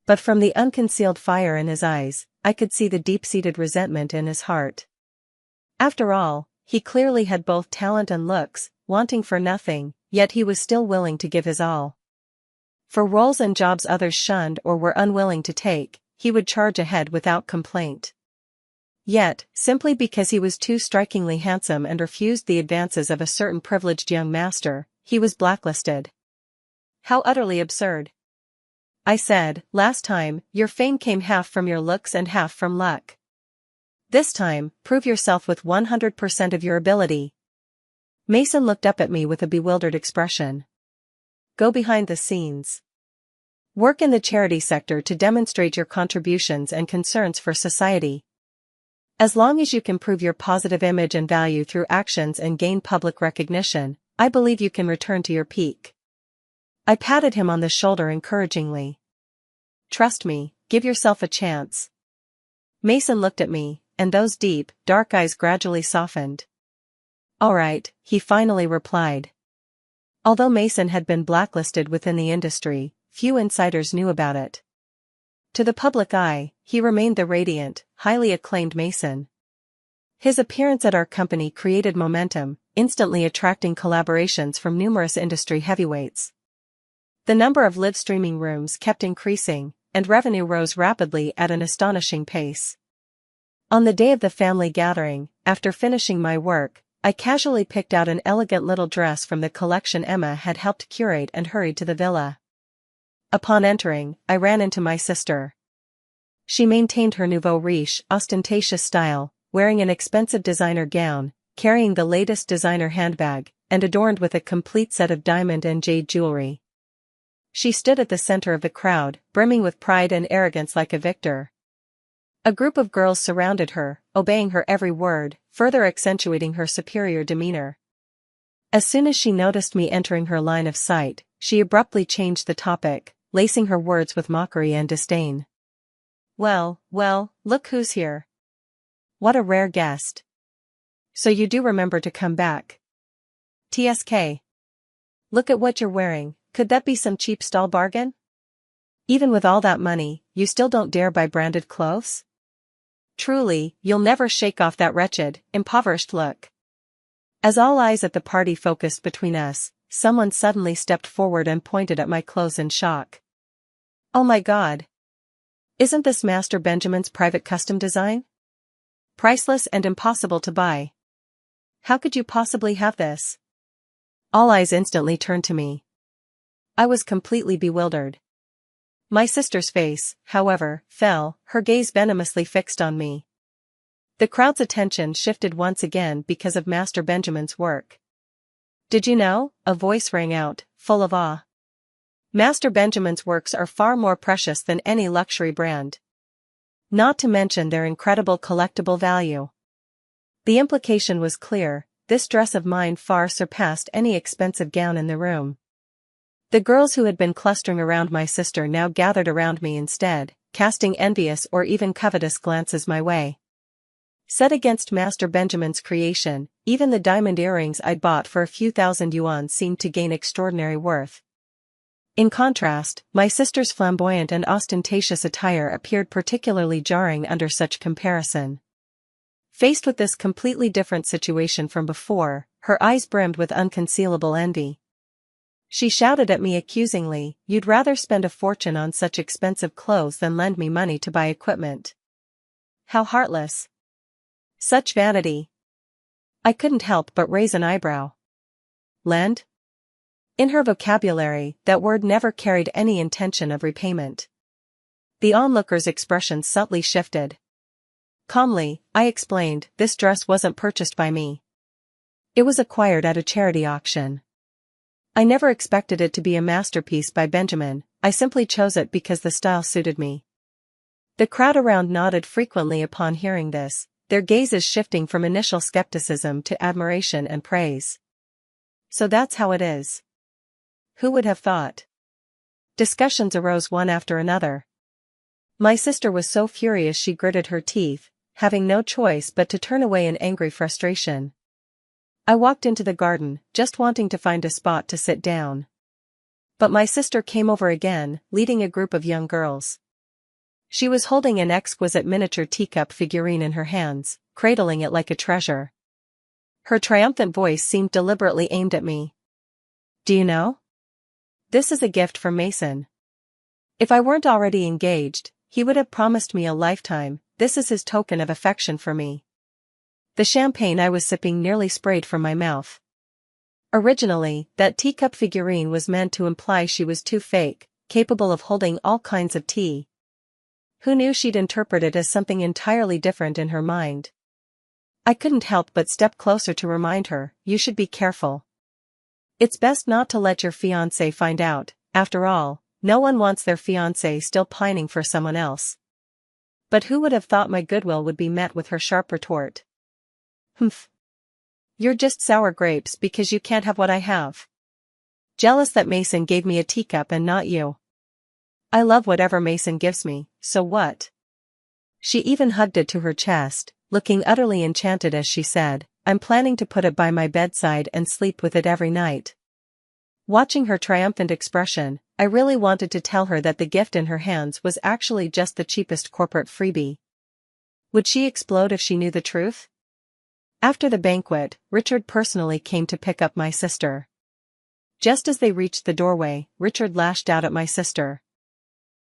But from the unconcealed fire in his eyes, I could see the deep-seated resentment in his heart. After all, he clearly had both talent and looks, wanting for nothing, yet he was still willing to give his all. For roles and jobs others shunned or were unwilling to take, he would charge ahead without complaint. Yet, simply because he was too strikingly handsome and refused the advances of a certain privileged young master, he was blacklisted. How utterly absurd. I said, last time, your fame came half from your looks and half from luck. This time, prove yourself with 100% of your ability. Mason looked up at me with a bewildered expression. Go behind the scenes. Work in the charity sector to demonstrate your contributions and concerns for society. As long as you can prove your positive image and value through actions and gain public recognition, I believe you can return to your peak. I patted him on the shoulder encouragingly. Trust me, give yourself a chance. Mason looked at me, and those deep, dark eyes gradually softened. All right, he finally replied. Although Mason had been blacklisted within the industry, few insiders knew about it. To the public eye, he remained the radiant, highly acclaimed Mason. His appearance at our company created momentum, instantly attracting collaborations from numerous industry heavyweights. The number of live streaming rooms kept increasing, and revenue rose rapidly at an astonishing pace. On the day of the family gathering, after finishing my work, I casually picked out an elegant little dress from the collection Emma had helped curate and hurried to the villa. Upon entering, I ran into my sister. She maintained her nouveau riche, ostentatious style, wearing an expensive designer gown, carrying the latest designer handbag, and adorned with a complete set of diamond and jade jewelry. She stood at the center of the crowd, brimming with pride and arrogance like a victor. A group of girls surrounded her, obeying her every word, further accentuating her superior demeanor. As soon as she noticed me entering her line of sight, she abruptly changed the topic, lacing her words with mockery and disdain. Well, look who's here. What a rare guest. So you do remember to come back. TSK. Look at what you're wearing, could that be some cheap stall bargain? Even with all that money, you still don't dare buy branded clothes? Truly, you'll never shake off that wretched, impoverished look. As all eyes at the party focused between us, someone suddenly stepped forward and pointed at my clothes in shock. Oh my God! Isn't this Master Benjamin's private custom design? Priceless and impossible to buy. How could you possibly have this? All eyes instantly turned to me. I was completely bewildered. My sister's face, however, fell, her gaze venomously fixed on me. The crowd's attention shifted once again because of Master Benjamin's work. Did you know? A voice rang out, full of awe. Master Benjamin's works are far more precious than any luxury brand. Not to mention their incredible collectible value. The implication was clear, this dress of mine far surpassed any expensive gown in the room. The girls who had been clustering around my sister now gathered around me instead, casting envious or even covetous glances my way. Set against Master Benjamin's creation, even the diamond earrings I'd bought for a few thousand yuan seemed to gain extraordinary worth. In contrast, my sister's flamboyant and ostentatious attire appeared particularly jarring under such comparison. Faced with this completely different situation from before, her eyes brimmed with unconcealable envy. She shouted at me accusingly, "You'd rather spend a fortune on such expensive clothes than lend me money to buy equipment. How heartless. Such vanity." I couldn't help but raise an eyebrow. Lend? In her vocabulary, that word never carried any intention of repayment. The onlooker's expression subtly shifted. Calmly, I explained, this dress wasn't purchased by me. It was acquired at a charity auction. I never expected it to be a masterpiece by Benjamin, I simply chose it because the style suited me. The crowd around nodded frequently upon hearing this, their gazes shifting from initial skepticism to admiration and praise. So that's how it is. Who would have thought? Discussions arose one after another. My sister was so furious she gritted her teeth, having no choice but to turn away in angry frustration. I walked into the garden, just wanting to find a spot to sit down. But my sister came over again, leading a group of young girls. She was holding an exquisite miniature teacup figurine in her hands, cradling it like a treasure. Her triumphant voice seemed deliberately aimed at me. Do you know? This is a gift from Mason. If I weren't already engaged, he would have promised me a lifetime. This is his token of affection for me. The champagne I was sipping nearly sprayed from my mouth. Originally, that teacup figurine was meant to imply she was too fake, capable of holding all kinds of tea. Who knew she'd interpret it as something entirely different in her mind? I couldn't help but step closer to remind her, you should be careful. It's best not to let your fiancé find out, after all, no one wants their fiancé still pining for someone else. But who would have thought my goodwill would be met with her sharp retort? Humph. You're just sour grapes because you can't have what I have. Jealous that Mason gave me a teacup and not you. I love whatever Mason gives me, so what? She even hugged it to her chest, looking utterly enchanted as she said, I'm planning to put it by my bedside and sleep with it every night." Watching her triumphant expression, I really wanted to tell her that the gift in her hands was actually just the cheapest corporate freebie. Would she explode if she knew the truth? After the banquet, Richard personally came to pick up my sister. Just as they reached the doorway, Richard lashed out at my sister.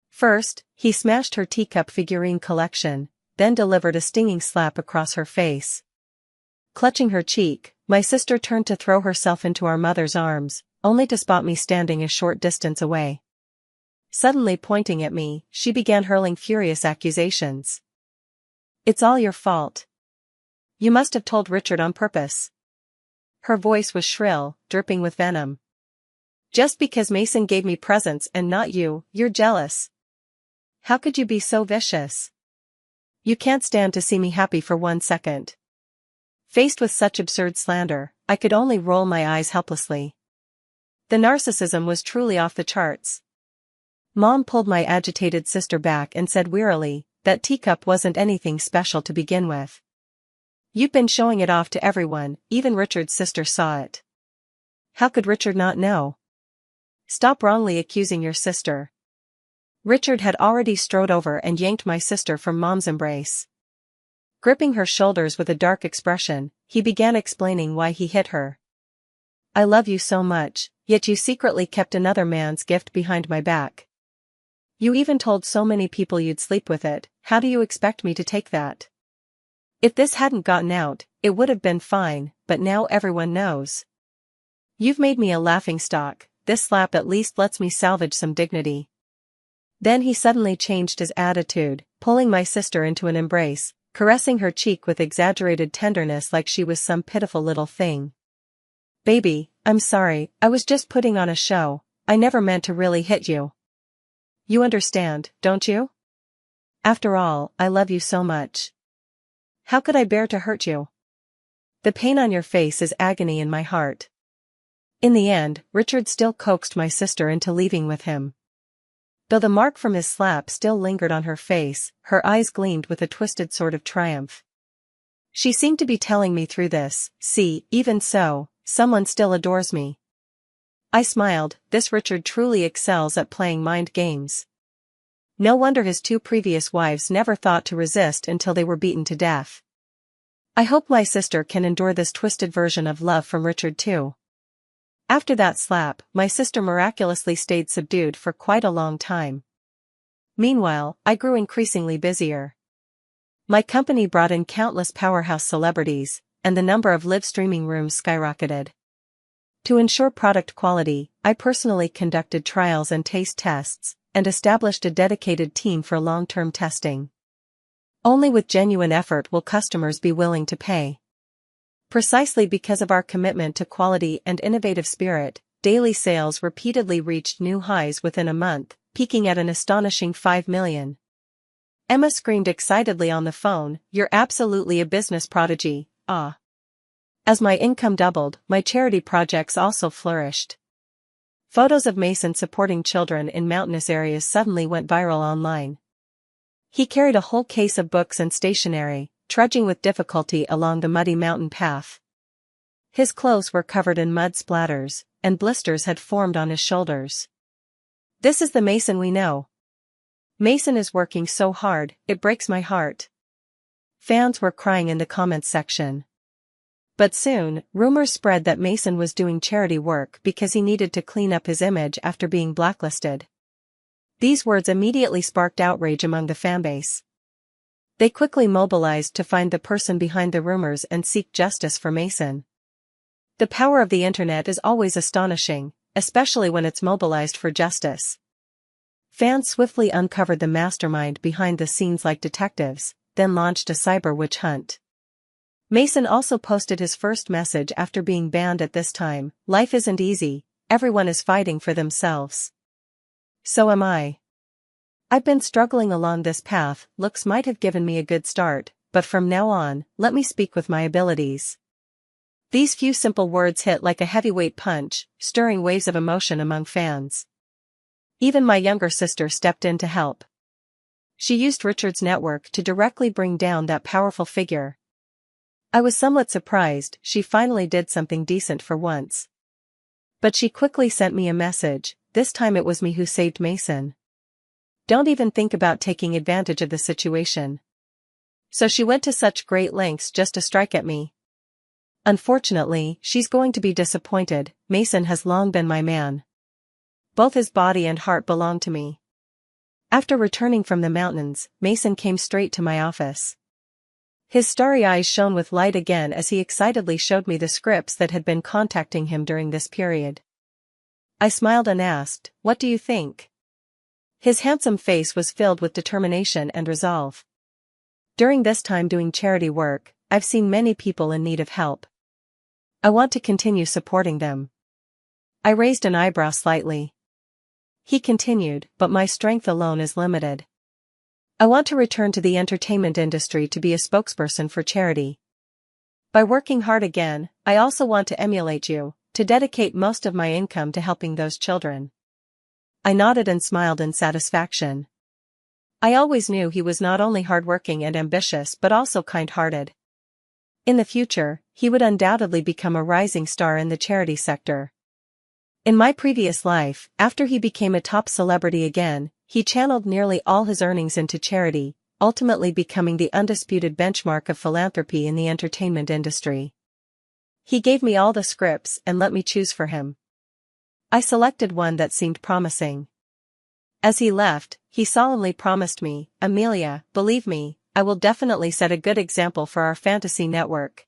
First, he smashed her teacup figurine collection, then delivered a stinging slap across her face. Clutching her cheek, my sister turned to throw herself into our mother's arms, only to spot me standing a short distance away. Suddenly pointing at me, she began hurling furious accusations. "It's all your fault. You must have told Richard on purpose." Her voice was shrill, dripping with venom. "Just because Mason gave me presents and not you, you're jealous. How could you be so vicious? You can't stand to see me happy for 1 second." Faced with such absurd slander, I could only roll my eyes helplessly. The narcissism was truly off the charts. Mom pulled my agitated sister back and said wearily, "That teacup wasn't anything special to begin with. You've been showing it off to everyone, even Richard's sister saw it." "How could Richard not know?" "Stop wrongly accusing your sister." Richard had already strode over and yanked my sister from Mom's embrace. Gripping her shoulders with a dark expression, he began explaining why he hit her. "I love you so much, yet you secretly kept another man's gift behind my back. You even told so many people you'd sleep with it. How do you expect me to take that? If this hadn't gotten out, it would have been fine, but now everyone knows. You've made me a laughingstock. This slap at least lets me salvage some dignity." Then he suddenly changed his attitude, pulling my sister into an embrace, caressing her cheek with exaggerated tenderness like she was some pitiful little thing. "Baby, I'm sorry, I was just putting on a show. I never meant to really hit you. You understand, don't you? After all, I love you so much. How could I bear to hurt you? The pain on your face is agony in my heart." In the end, Richard still coaxed my sister into leaving with him. Though the mark from his slap still lingered on her face, her eyes gleamed with a twisted sort of triumph. She seemed to be telling me through this, "See, even so, someone still adores me." I smiled. This Richard truly excels at playing mind games. No wonder his 2 previous wives never thought to resist until they were beaten to death. I hope my sister can endure this twisted version of love from Richard too. After that slap, my sister miraculously stayed subdued for quite a long time. Meanwhile, I grew increasingly busier. My company brought in countless powerhouse celebrities, and the number of live streaming rooms skyrocketed. To ensure product quality, I personally conducted trials and taste tests, and established a dedicated team for long-term testing. Only with genuine effort will customers be willing to pay. Precisely because of our commitment to quality and innovative spirit, daily sales repeatedly reached new highs within a month, peaking at an astonishing 5 million. Emma screamed excitedly on the phone, "You're absolutely a business prodigy, ah." As my income doubled, my charity projects also flourished. Photos of Mason supporting children in mountainous areas suddenly went viral online. He carried a whole case of books and stationery, trudging with difficulty along the muddy mountain path. His clothes were covered in mud splatters, and blisters had formed on his shoulders. "This is the Mason we know. Mason is working so hard, it breaks my heart." Fans were crying in the comments section. But soon, rumors spread that Mason was doing charity work because he needed to clean up his image after being blacklisted. These words immediately sparked outrage among the fanbase. They quickly mobilized to find the person behind the rumors and seek justice for Mason. The power of the internet is always astonishing, especially when it's mobilized for justice. Fans swiftly uncovered the mastermind behind the scenes like detectives, then launched a cyber witch hunt. Mason also posted his first message after being banned at this time: "Life isn't easy, everyone is fighting for themselves. So am I. I've been struggling along this path. Looks might have given me a good start, but from now on, let me speak with my abilities." These few simple words hit like a heavyweight punch, stirring waves of emotion among fans. Even my younger sister stepped in to help. She used Richard's network to directly bring down that powerful figure. I was somewhat surprised she finally did something decent for once. But she quickly sent me a message. This time it was me who saved Mason. Don't even think about taking advantage of the situation. So she went to such great lengths just to strike at me. Unfortunately, she's going to be disappointed. Mason has long been my man. Both his body and heart belong to me. After returning from the mountains, Mason came straight to my office. His starry eyes shone with light again as he excitedly showed me the scripts that had been contacting him during this period. I smiled and asked, "What do you think?" His handsome face was filled with determination and resolve. During this time doing charity work, I've seen many people in need of help. I want to continue supporting them. I raised an eyebrow slightly. He continued, "But my strength alone is limited. I want to return to the entertainment industry to be a spokesperson for charity. By working hard again, I also want to emulate you, to dedicate most of my income to helping those children." I nodded and smiled in satisfaction. I always knew he was not only hardworking and ambitious but also kind-hearted. In the future, he would undoubtedly become a rising star in the charity sector. In my previous life, after he became a top celebrity again, he channeled nearly all his earnings into charity, ultimately becoming the undisputed benchmark of philanthropy in the entertainment industry. He gave me all the scripts and let me choose for him. I selected one that seemed promising. As he left, he solemnly promised me, "Amelia, believe me, I will definitely set a good example for our fantasy network.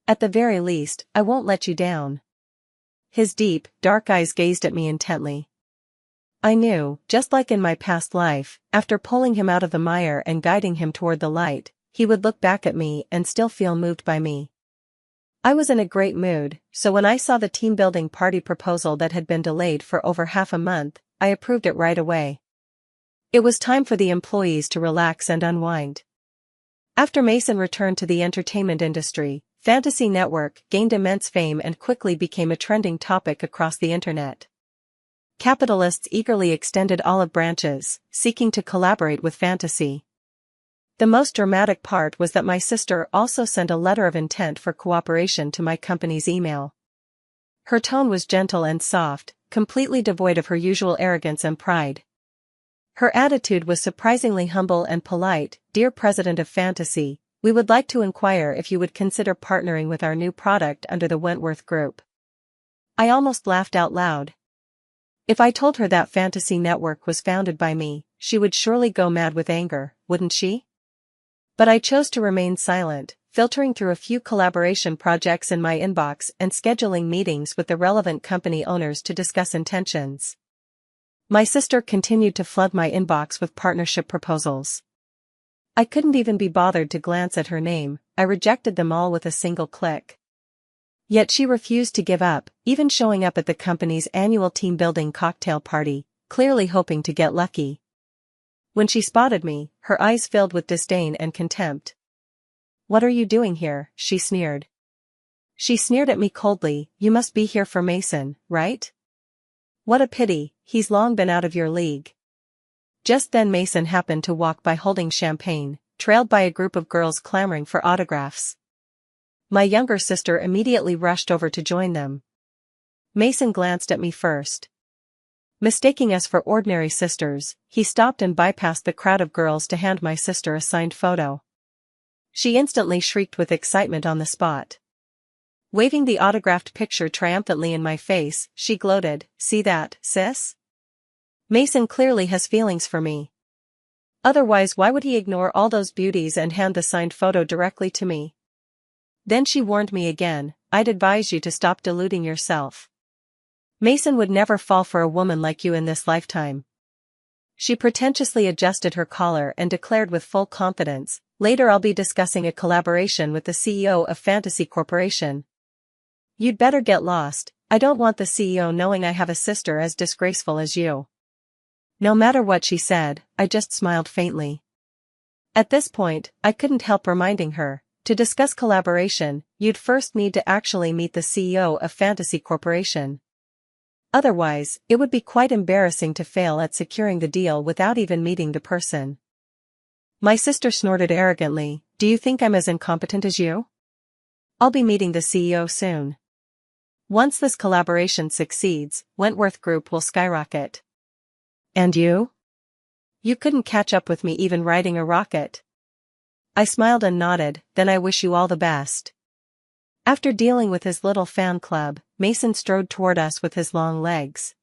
At the very least, I won't let you down." His deep, dark eyes gazed at me intently. I knew, just like in my past life, after pulling him out of the mire and guiding him toward the light, he would look back at me and still feel moved by me. I was in a great mood, so when I saw the team-building party proposal that had been delayed for over half a month, I approved it right away. It was time for the employees to relax and unwind. After Mason returned to the entertainment industry, Fantasy Network gained immense fame and quickly became a trending topic across the internet. Capitalists eagerly extended olive branches, seeking to collaborate with Fantasy. The most dramatic part was that my sister also sent a letter of intent for cooperation to my company's email. Her tone was gentle and soft, completely devoid of her usual arrogance and pride. Her attitude was surprisingly humble and polite. "Dear President of Fantasy, we would like to inquire if you would consider partnering with our new product under the Wentworth Group." I almost laughed out loud. If I told her that Fantasy Network was founded by me, she would surely go mad with anger, wouldn't she? But I chose to remain silent, filtering through a few collaboration projects in my inbox and scheduling meetings with the relevant company owners to discuss intentions. My sister continued to flood my inbox with partnership proposals. I couldn't even be bothered to glance at her name. I rejected them all with a single click. Yet she refused to give up, even showing up at the company's annual team-building cocktail party, clearly hoping to get lucky. When she spotted me, her eyes filled with disdain and contempt. "What are you doing here?" she sneered. She sneered at me coldly. "You must be here for Mason, right? What a pity, he's long been out of your league." Just then Mason happened to walk by holding champagne, trailed by a group of girls clamoring for autographs. My younger sister immediately rushed over to join them. Mason glanced at me first. Mistaking us for ordinary sisters, he stopped and bypassed the crowd of girls to hand my sister a signed photo. She instantly shrieked with excitement on the spot. Waving the autographed picture triumphantly in my face, she gloated, "See that, sis? Mason clearly has feelings for me. Otherwise why would he ignore all those beauties and hand the signed photo directly to me?" Then she warned me again, "I'd advise you to stop deluding yourself. Mason would never fall for a woman like you in this lifetime." She pretentiously adjusted her collar and declared with full confidence, "Later I'll be discussing a collaboration with the CEO of Fantasy Corporation. You'd better get lost. I don't want the CEO knowing I have a sister as disgraceful as you." No matter what she said, I just smiled faintly. At this point, I couldn't help reminding her, to discuss collaboration, you'd first need to actually meet the CEO of Fantasy Corporation. Otherwise, it would be quite embarrassing to fail at securing the deal without even meeting the person. My sister snorted arrogantly, "Do you think I'm as incompetent as you?" I'll be meeting the CEO soon. Once this collaboration succeeds, Wentworth Group will skyrocket. And you? You couldn't catch up with me even riding a rocket. I smiled and nodded, then I wish you all the best. After dealing with his little fan club, Mason strode toward us with his long legs.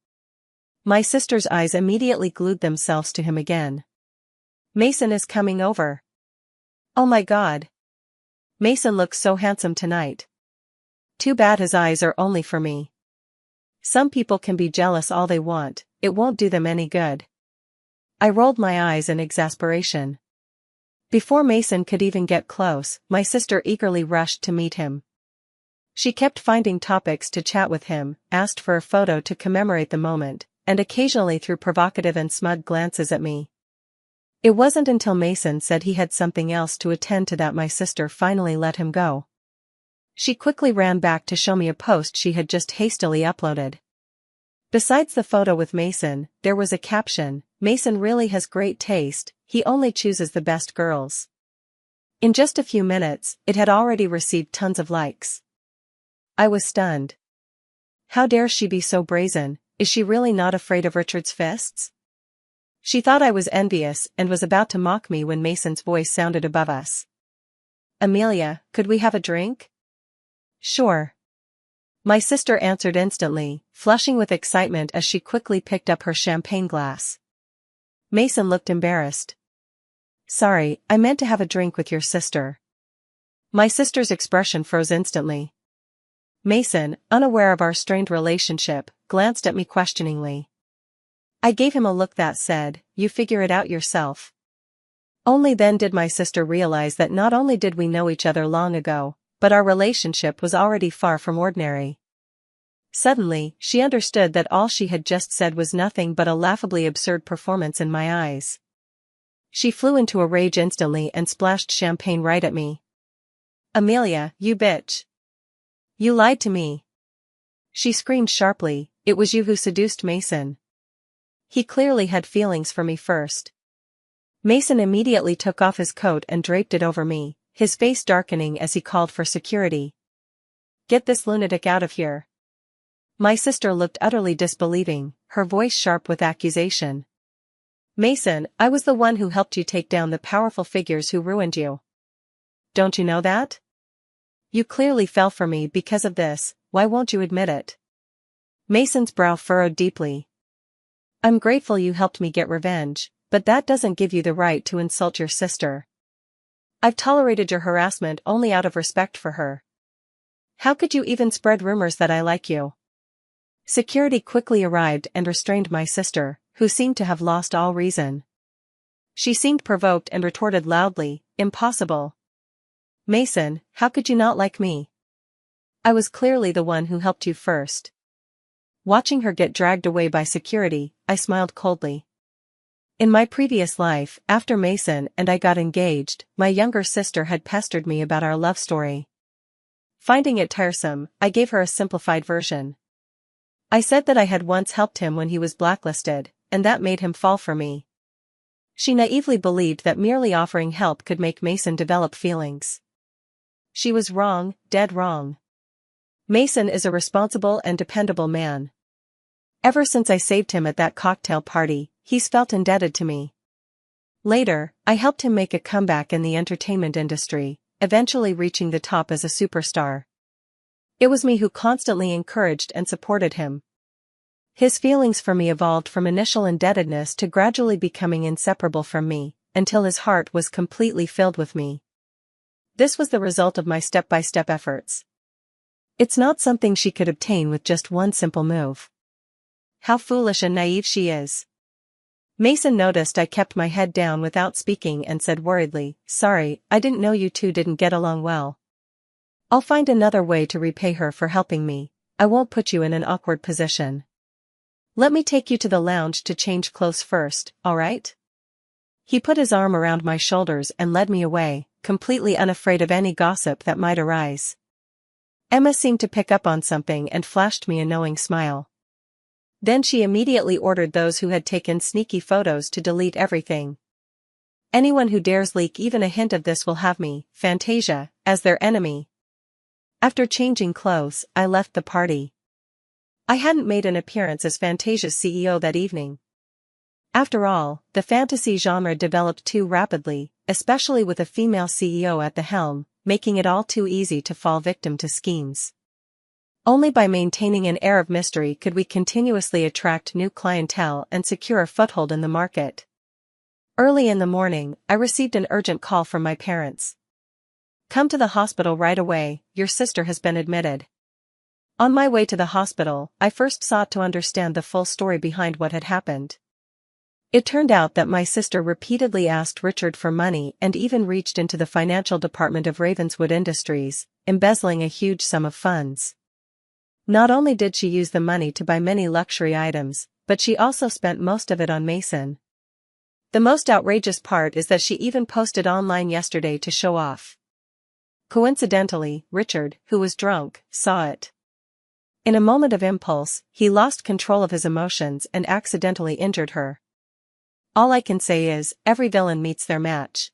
My sister's eyes immediately glued themselves to him again. Mason is coming over. Oh my God. Mason looks so handsome tonight. Too bad his eyes are only for me. Some people can be jealous all they want, it won't do them any good. I rolled my eyes in exasperation. Before Mason could even get close, my sister eagerly rushed to meet him. She kept finding topics to chat with him, asked for a photo to commemorate the moment, and occasionally threw provocative and smug glances at me. It wasn't until Mason said he had something else to attend to that my sister finally let him go. She quickly ran back to show me a post she had just hastily uploaded. Besides the photo with Mason, there was a caption, "Mason really has great taste, he only chooses the best girls." In just a few minutes, it had already received tons of likes. I was stunned. How dare she be so brazen? Is she really not afraid of Richard's fists? She thought I was envious and was about to mock me when Mason's voice sounded above us. "Amelia, could we have a drink?" "Sure." My sister answered instantly, flushing with excitement as she quickly picked up her champagne glass. Mason looked embarrassed. "Sorry, I meant to have a drink with your sister." My sister's expression froze instantly. Mason, unaware of our strained relationship, glanced at me questioningly. I gave him a look that said, "You figure it out yourself." Only then did my sister realize that not only did we know each other long ago, but our relationship was already far from ordinary. Suddenly, she understood that all she had just said was nothing but a laughably absurd performance in my eyes. She flew into a rage instantly and splashed champagne right at me. "Amelia, you bitch. You lied to me." She screamed sharply, "It was you who seduced Mason. He clearly had feelings for me first." Mason immediately took off his coat and draped it over me, his face darkening as he called for security. "Get this lunatic out of here." My sister looked utterly disbelieving, her voice sharp with accusation. "Mason, I was the one who helped you take down the powerful figures who ruined you. Don't you know that? You clearly fell for me because of this, why won't you admit it?" Mason's brow furrowed deeply. "I'm grateful you helped me get revenge, but that doesn't give you the right to insult your sister. I've tolerated your harassment only out of respect for her. How could you even spread rumors that I like you?" Security quickly arrived and restrained my sister, who seemed to have lost all reason. She seemed provoked and retorted loudly, "Impossible. Mason, how could you not like me? I was clearly the one who helped you first." Watching her get dragged away by security, I smiled coldly. In my previous life, after Mason and I got engaged, my younger sister had pestered me about our love story. Finding it tiresome, I gave her a simplified version. I said that I had once helped him when he was blacklisted, and that made him fall for me. She naively believed that merely offering help could make Mason develop feelings. She was wrong, dead wrong. Mason is a responsible and dependable man. Ever since I saved him at that cocktail party, he's felt indebted to me. Later, I helped him make a comeback in the entertainment industry, eventually reaching the top as a superstar. It was me who constantly encouraged and supported him. His feelings for me evolved from initial indebtedness to gradually becoming inseparable from me, until his heart was completely filled with me. This was the result of my step-by-step efforts. It's not something she could obtain with just one simple move. How foolish and naive she is. Mason noticed I kept my head down without speaking and said worriedly, "Sorry, I didn't know you two didn't get along well. I'll find another way to repay her for helping me. I won't put you in an awkward position. Let me take you to the lounge to change clothes first, alright?" He put his arm around my shoulders and led me away, completely unafraid of any gossip that might arise. Emma seemed to pick up on something and flashed me a knowing smile. Then she immediately ordered those who had taken sneaky photos to delete everything. "Anyone who dares leak even a hint of this will have me, Fantasia, as their enemy." After changing clothes, I left the party. I hadn't made an appearance as Fantasia's CEO that evening. After all, the fantasy genre developed too rapidly, especially with a female CEO at the helm, making it all too easy to fall victim to schemes. Only by maintaining an air of mystery could we continuously attract new clientele and secure a foothold in the market. Early in the morning, I received an urgent call from my parents. "Come to the hospital right away, your sister has been admitted." On my way to the hospital, I first sought to understand the full story behind what had happened. It turned out that my sister repeatedly asked Richard for money and even reached into the financial department of Ravenswood Industries, embezzling a huge sum of funds. Not only did she use the money to buy many luxury items, but she also spent most of it on Mason. The most outrageous part is that she even posted online yesterday to show off. Coincidentally, Richard, who was drunk, saw it. In a moment of impulse, he lost control of his emotions and accidentally injured her. All I can say is, every villain meets their match.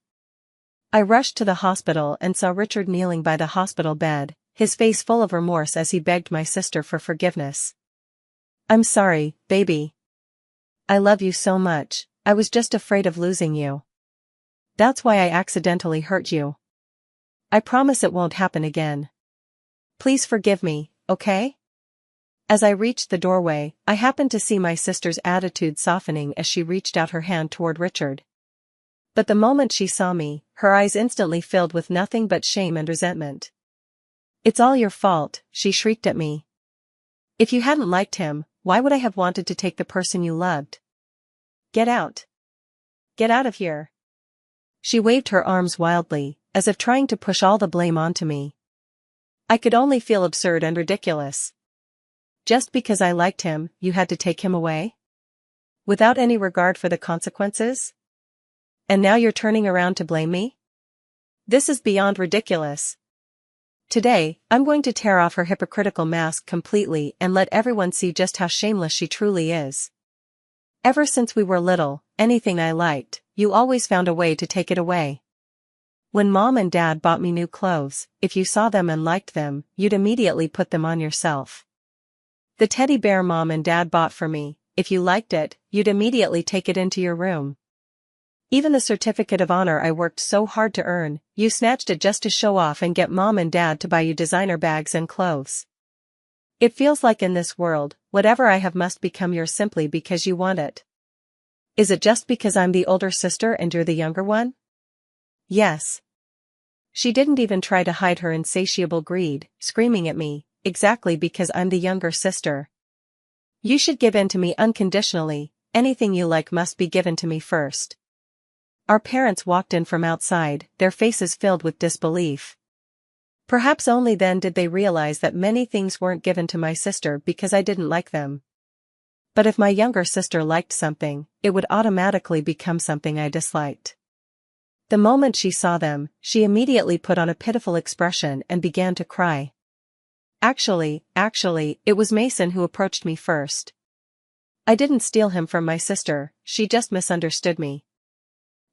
I rushed to the hospital and saw Richard kneeling by the hospital bed, his face full of remorse as he begged my sister for forgiveness. "I'm sorry, baby. I love you so much, I was just afraid of losing you. That's why I accidentally hurt you. I promise it won't happen again. Please forgive me, okay?" As I reached the doorway, I happened to see my sister's attitude softening as she reached out her hand toward Richard. But the moment she saw me, her eyes instantly filled with nothing but shame and resentment. "It's all your fault," she shrieked at me. "If you hadn't liked him, why would I have wanted to take the person you loved? Get out. Get out of here." She waved her arms wildly, as if trying to push all the blame onto me. I could only feel absurd and ridiculous. Just because I liked him, you had to take him away? Without any regard for the consequences? And now you're turning around to blame me? This is beyond ridiculous. Today, I'm going to tear off her hypocritical mask completely and let everyone see just how shameless she truly is. Ever since we were little, anything I liked, you always found a way to take it away. When Mom and Dad bought me new clothes, if you saw them and liked them, you'd immediately put them on yourself. The teddy bear Mom and Dad bought for me, if you liked it, you'd immediately take it into your room. Even the certificate of honor I worked so hard to earn, you snatched it just to show off and get Mom and Dad to buy you designer bags and clothes. It feels like in this world, whatever I have must become yours simply because you want it. Is it just because I'm the older sister and you're the younger one? Yes. She didn't even try to hide her insatiable greed, screaming at me, exactly because I'm the younger sister. You should give in to me unconditionally, anything you like must be given to me first. Our parents walked in from outside, their faces filled with disbelief. Perhaps only then did they realize that many things weren't given to my sister because I didn't like them. But if my younger sister liked something, it would automatically become something I disliked. The moment she saw them, she immediately put on a pitiful expression and began to cry. Actually, it was Mason who approached me first. I didn't steal him from my sister, she just misunderstood me.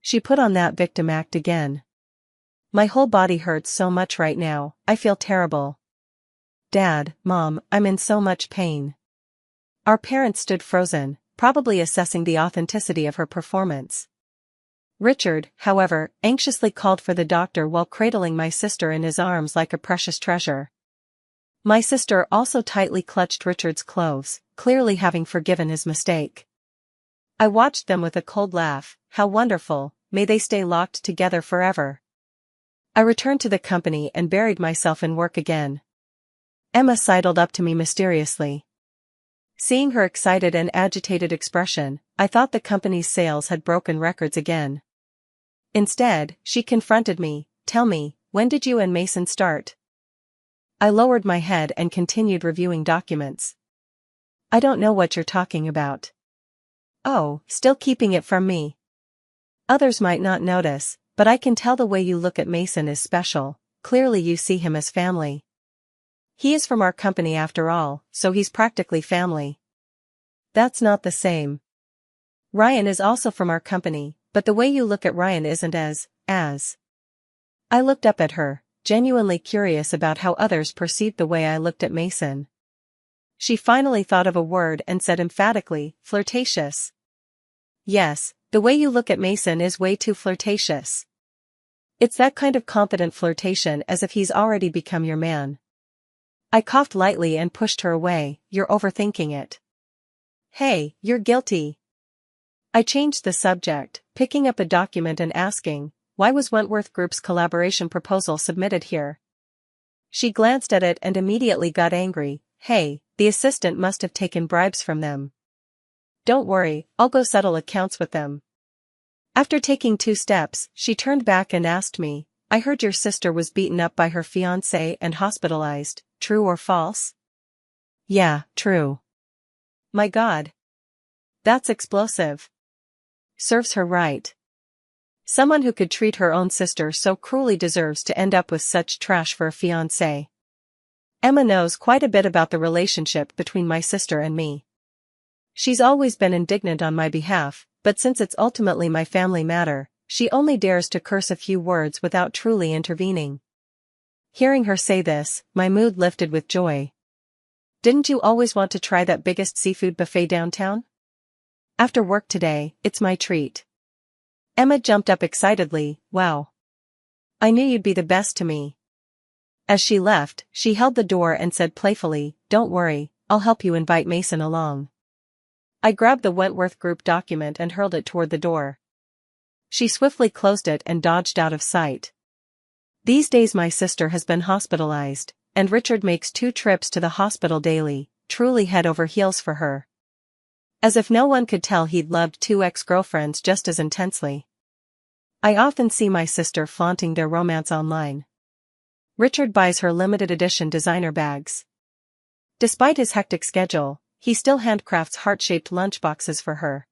She put on that victim act again. My whole body hurts so much right now, I feel terrible. Dad, Mom, I'm in so much pain. Our parents stood frozen, probably assessing the authenticity of her performance. Richard, however, anxiously called for the doctor while cradling my sister in his arms like a precious treasure. My sister also tightly clutched Richard's clothes, clearly having forgiven his mistake. I watched them with a cold laugh. How wonderful, may they stay locked together forever. I returned to the company and buried myself in work again. Emma sidled up to me mysteriously. Seeing her excited and agitated expression, I thought the company's sales had broken records again. Instead, she confronted me. "Tell me, when did you and Mason start?" I lowered my head and continued reviewing documents. "I don't know what you're talking about." "Oh, still keeping it from me?" "Others might not notice, but I can tell the way you look at Mason is special. Clearly you see him as family. He is from our company after all, so he's practically family." "That's not the same. Ryan is also from our company, but the way you look at Ryan isn't as. I looked up at her. genuinely curious about how others perceived the way I looked at Mason. She finally thought of a word and said emphatically, flirtatious. Yes, the way you look at Mason is way too flirtatious. It's that kind of confident flirtation as if he's already become your man. I coughed lightly and pushed her away. You're overthinking it. Hey, you're guilty. I changed the subject, picking up a document and asking, why was Wentworth Group's collaboration proposal submitted here? She glanced at it and immediately got angry. Hey, the assistant must have taken bribes from them. Don't worry, I'll go settle accounts with them. After taking 2 steps, she turned back and asked me, I heard your sister was beaten up by her fiancé and hospitalized, true or false? Yeah, true. My God. That's explosive. Serves her right. Someone who could treat her own sister so cruelly deserves to end up with such trash for a fiancé. Emma knows quite a bit about the relationship between my sister and me. She's always been indignant on my behalf, but since it's ultimately my family matter, she only dares to curse a few words without truly intervening. Hearing her say this, my mood lifted with joy. Didn't you always want to try that biggest seafood buffet downtown? After work today, it's my treat. Emma jumped up excitedly, wow. I knew you'd be the best to me. As she left, she held the door and said playfully, don't worry, I'll help you invite Mason along. I grabbed the Wentworth Group document and hurled it toward the door. She swiftly closed it and dodged out of sight. These days my sister has been hospitalized, and Richard makes 2 trips to the hospital daily, truly head over heels for her. As if no one could tell he'd loved 2 ex-girlfriends just as intensely. I often see my sister flaunting their romance online. Richard buys her limited edition designer bags. Despite his hectic schedule, he still handcrafts heart-shaped lunchboxes for her.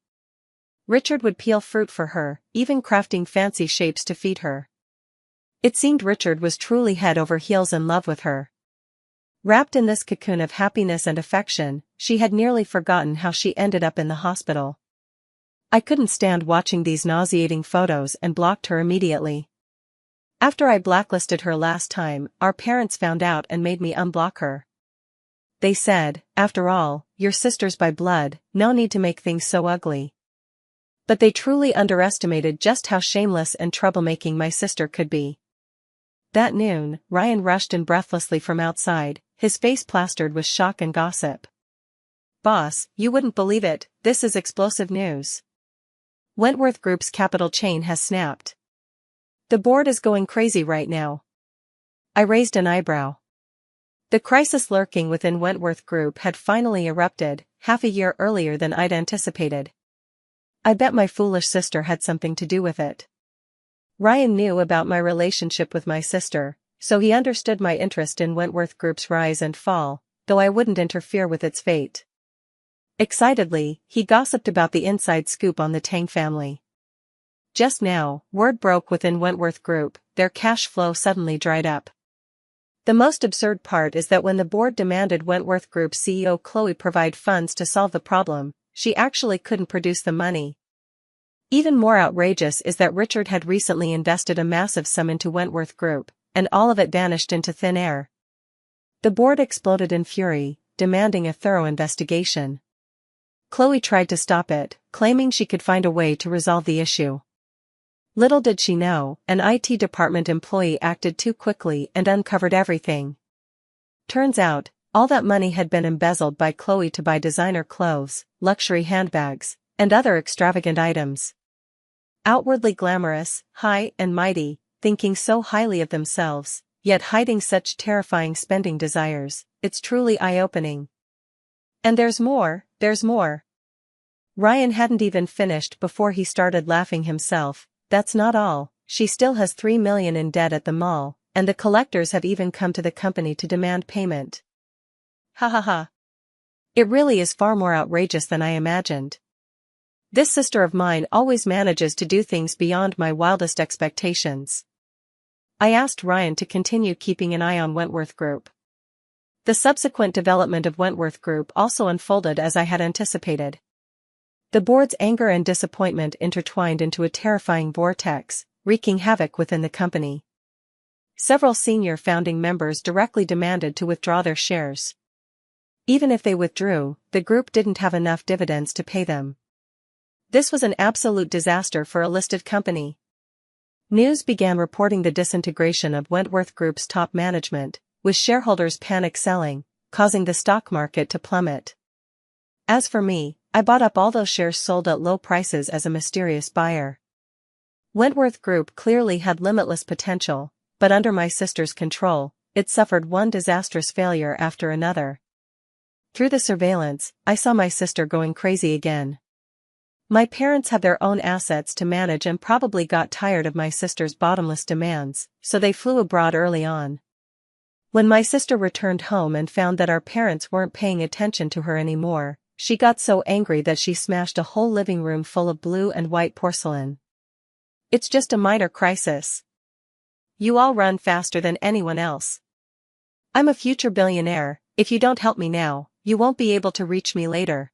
Richard would peel fruit for her, even crafting fancy shapes to feed her. It seemed Richard was truly head over heels in love with her. Wrapped in this cocoon of happiness and affection, she had nearly forgotten how she ended up in the hospital. I couldn't stand watching these nauseating photos and blocked her immediately. After I blacklisted her last time, our parents found out and made me unblock her. They said, after all, your sister's by blood, no need to make things so ugly. But they truly underestimated just how shameless and troublemaking my sister could be. That noon, Ryan rushed in breathlessly from outside, his face plastered with shock and gossip. Boss, you wouldn't believe it, this is explosive news. Wentworth Group's capital chain has snapped. The board is going crazy right now. I raised an eyebrow. The crisis lurking within Wentworth Group had finally erupted, half a year earlier than I'd anticipated. I bet my foolish sister had something to do with it. Ryan knew about my relationship with my sister, so he understood my interest in Wentworth Group's rise and fall, though I wouldn't interfere with its fate. Excitedly, he gossiped about the inside scoop on the Tang family. Just now, word broke within Wentworth Group, their cash flow suddenly dried up. The most absurd part is that when the board demanded Wentworth Group's CEO Chloe provide funds to solve the problem, she actually couldn't produce the money. Even more outrageous is that Richard had recently invested a massive sum into Wentworth Group, and all of it vanished into thin air. The board exploded in fury, demanding a thorough investigation. Chloe tried to stop it, claiming she could find a way to resolve the issue. Little did she know, an IT department employee acted too quickly and uncovered everything. Turns out, all that money had been embezzled by Chloe to buy designer clothes, luxury handbags, and other extravagant items. Outwardly glamorous, high and mighty, thinking so highly of themselves, yet hiding such terrifying spending desires, it's truly eye-opening. And there's more, there's more. Ryan hadn't even finished before he started laughing himself. That's not all, she still has $3 million in debt at the mall, and the collectors have even come to the company to demand payment. Ha ha ha. It really is far more outrageous than I imagined. This sister of mine always manages to do things beyond my wildest expectations. I asked Ryan to continue keeping an eye on Wentworth Group. The subsequent development of Wentworth Group also unfolded as I had anticipated. The board's anger and disappointment intertwined into a terrifying vortex, wreaking havoc within the company. Several senior founding members directly demanded to withdraw their shares. Even if they withdrew, the group didn't have enough dividends to pay them. This was an absolute disaster for a listed company. News began reporting the disintegration of Wentworth Group's top management, with shareholders panic selling, causing the stock market to plummet. As for me, I bought up all those shares sold at low prices as a mysterious buyer. Wentworth Group clearly had limitless potential, but under my sister's control, it suffered one disastrous failure after another. Through the surveillance, I saw my sister going crazy again. My parents had their own assets to manage and probably got tired of my sister's bottomless demands, so they flew abroad early on. When my sister returned home and found that our parents weren't paying attention to her anymore, she got so angry that she smashed a whole living room full of blue and white porcelain. It's just a minor crisis. You all run faster than anyone else. I'm a future billionaire. If you don't help me now, you won't be able to reach me later.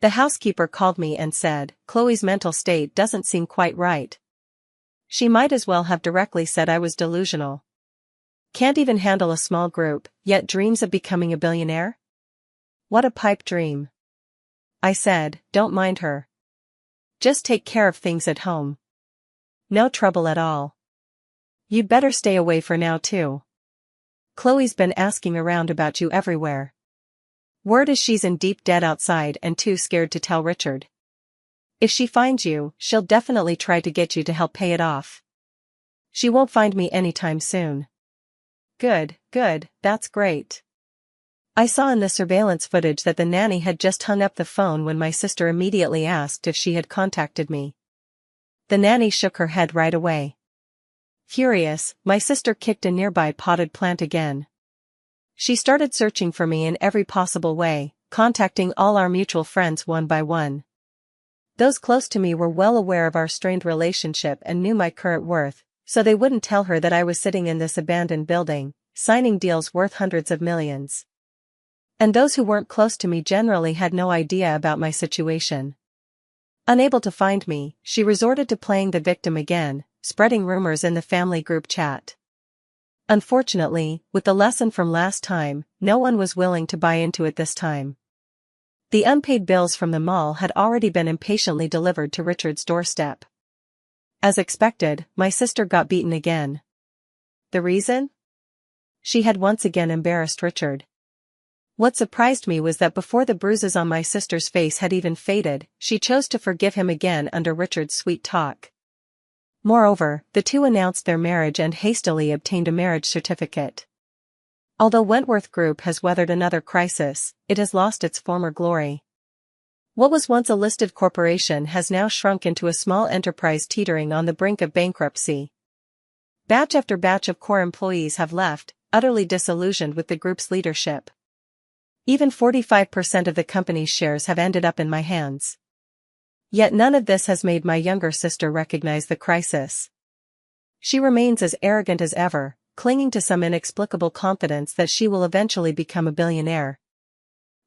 The housekeeper called me and said, Chloe's mental state doesn't seem quite right. She might as well have directly said I was delusional. Can't even handle a small group, yet dreams of becoming a billionaire? What a pipe dream. I said, don't mind her. Just take care of things at home. No trouble at all. You'd better stay away for now too. Chloe's been asking around about you everywhere. Word is she's in deep debt outside and too scared to tell Richard. If she finds you, she'll definitely try to get you to help pay it off. She won't find me anytime soon. Good, that's great. I saw in the surveillance footage that the nanny had just hung up the phone when my sister immediately asked if she had contacted me. The nanny shook her head right away. Furious, my sister kicked a nearby potted plant again. She started searching for me in every possible way, contacting all our mutual friends one by one. Those close to me were well aware of our strained relationship and knew my current worth, so they wouldn't tell her that I was sitting in this abandoned building, signing deals worth hundreds of millions. And those who weren't close to me generally had no idea about my situation. Unable to find me, she resorted to playing the victim again, spreading rumors in the family group chat. Unfortunately, with the lesson from last time, no one was willing to buy into it this time. The unpaid bills from the mall had already been impatiently delivered to Richard's doorstep. As expected, my sister got beaten again. The reason? She had once again embarrassed Richard. What surprised me was that before the bruises on my sister's face had even faded, she chose to forgive him again under Richard's sweet talk. Moreover, the two announced their marriage and hastily obtained a marriage certificate. Although Wentworth Group has weathered another crisis, it has lost its former glory. What was once a listed corporation has now shrunk into a small enterprise teetering on the brink of bankruptcy. Batch after batch of core employees have left, utterly disillusioned with the group's leadership. Even 45% of the company's shares have ended up in my hands. Yet none of this has made my younger sister recognize the crisis. She remains as arrogant as ever, clinging to some inexplicable confidence that she will eventually become a billionaire.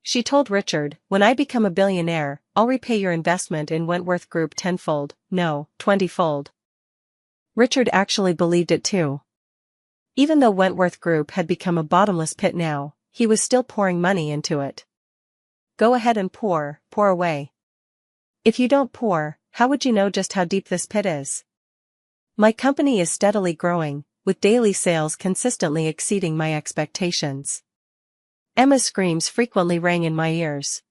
She told Richard, when I become a billionaire, I'll repay your investment in Wentworth Group tenfold, no, 20-fold. Richard actually believed it too. Even though Wentworth Group had become a bottomless pit now, he was still pouring money into it. Go ahead and pour away. If you don't pour, how would you know just how deep this pit is? My company is steadily growing, with daily sales consistently exceeding my expectations. Emma's screams frequently rang in my ears.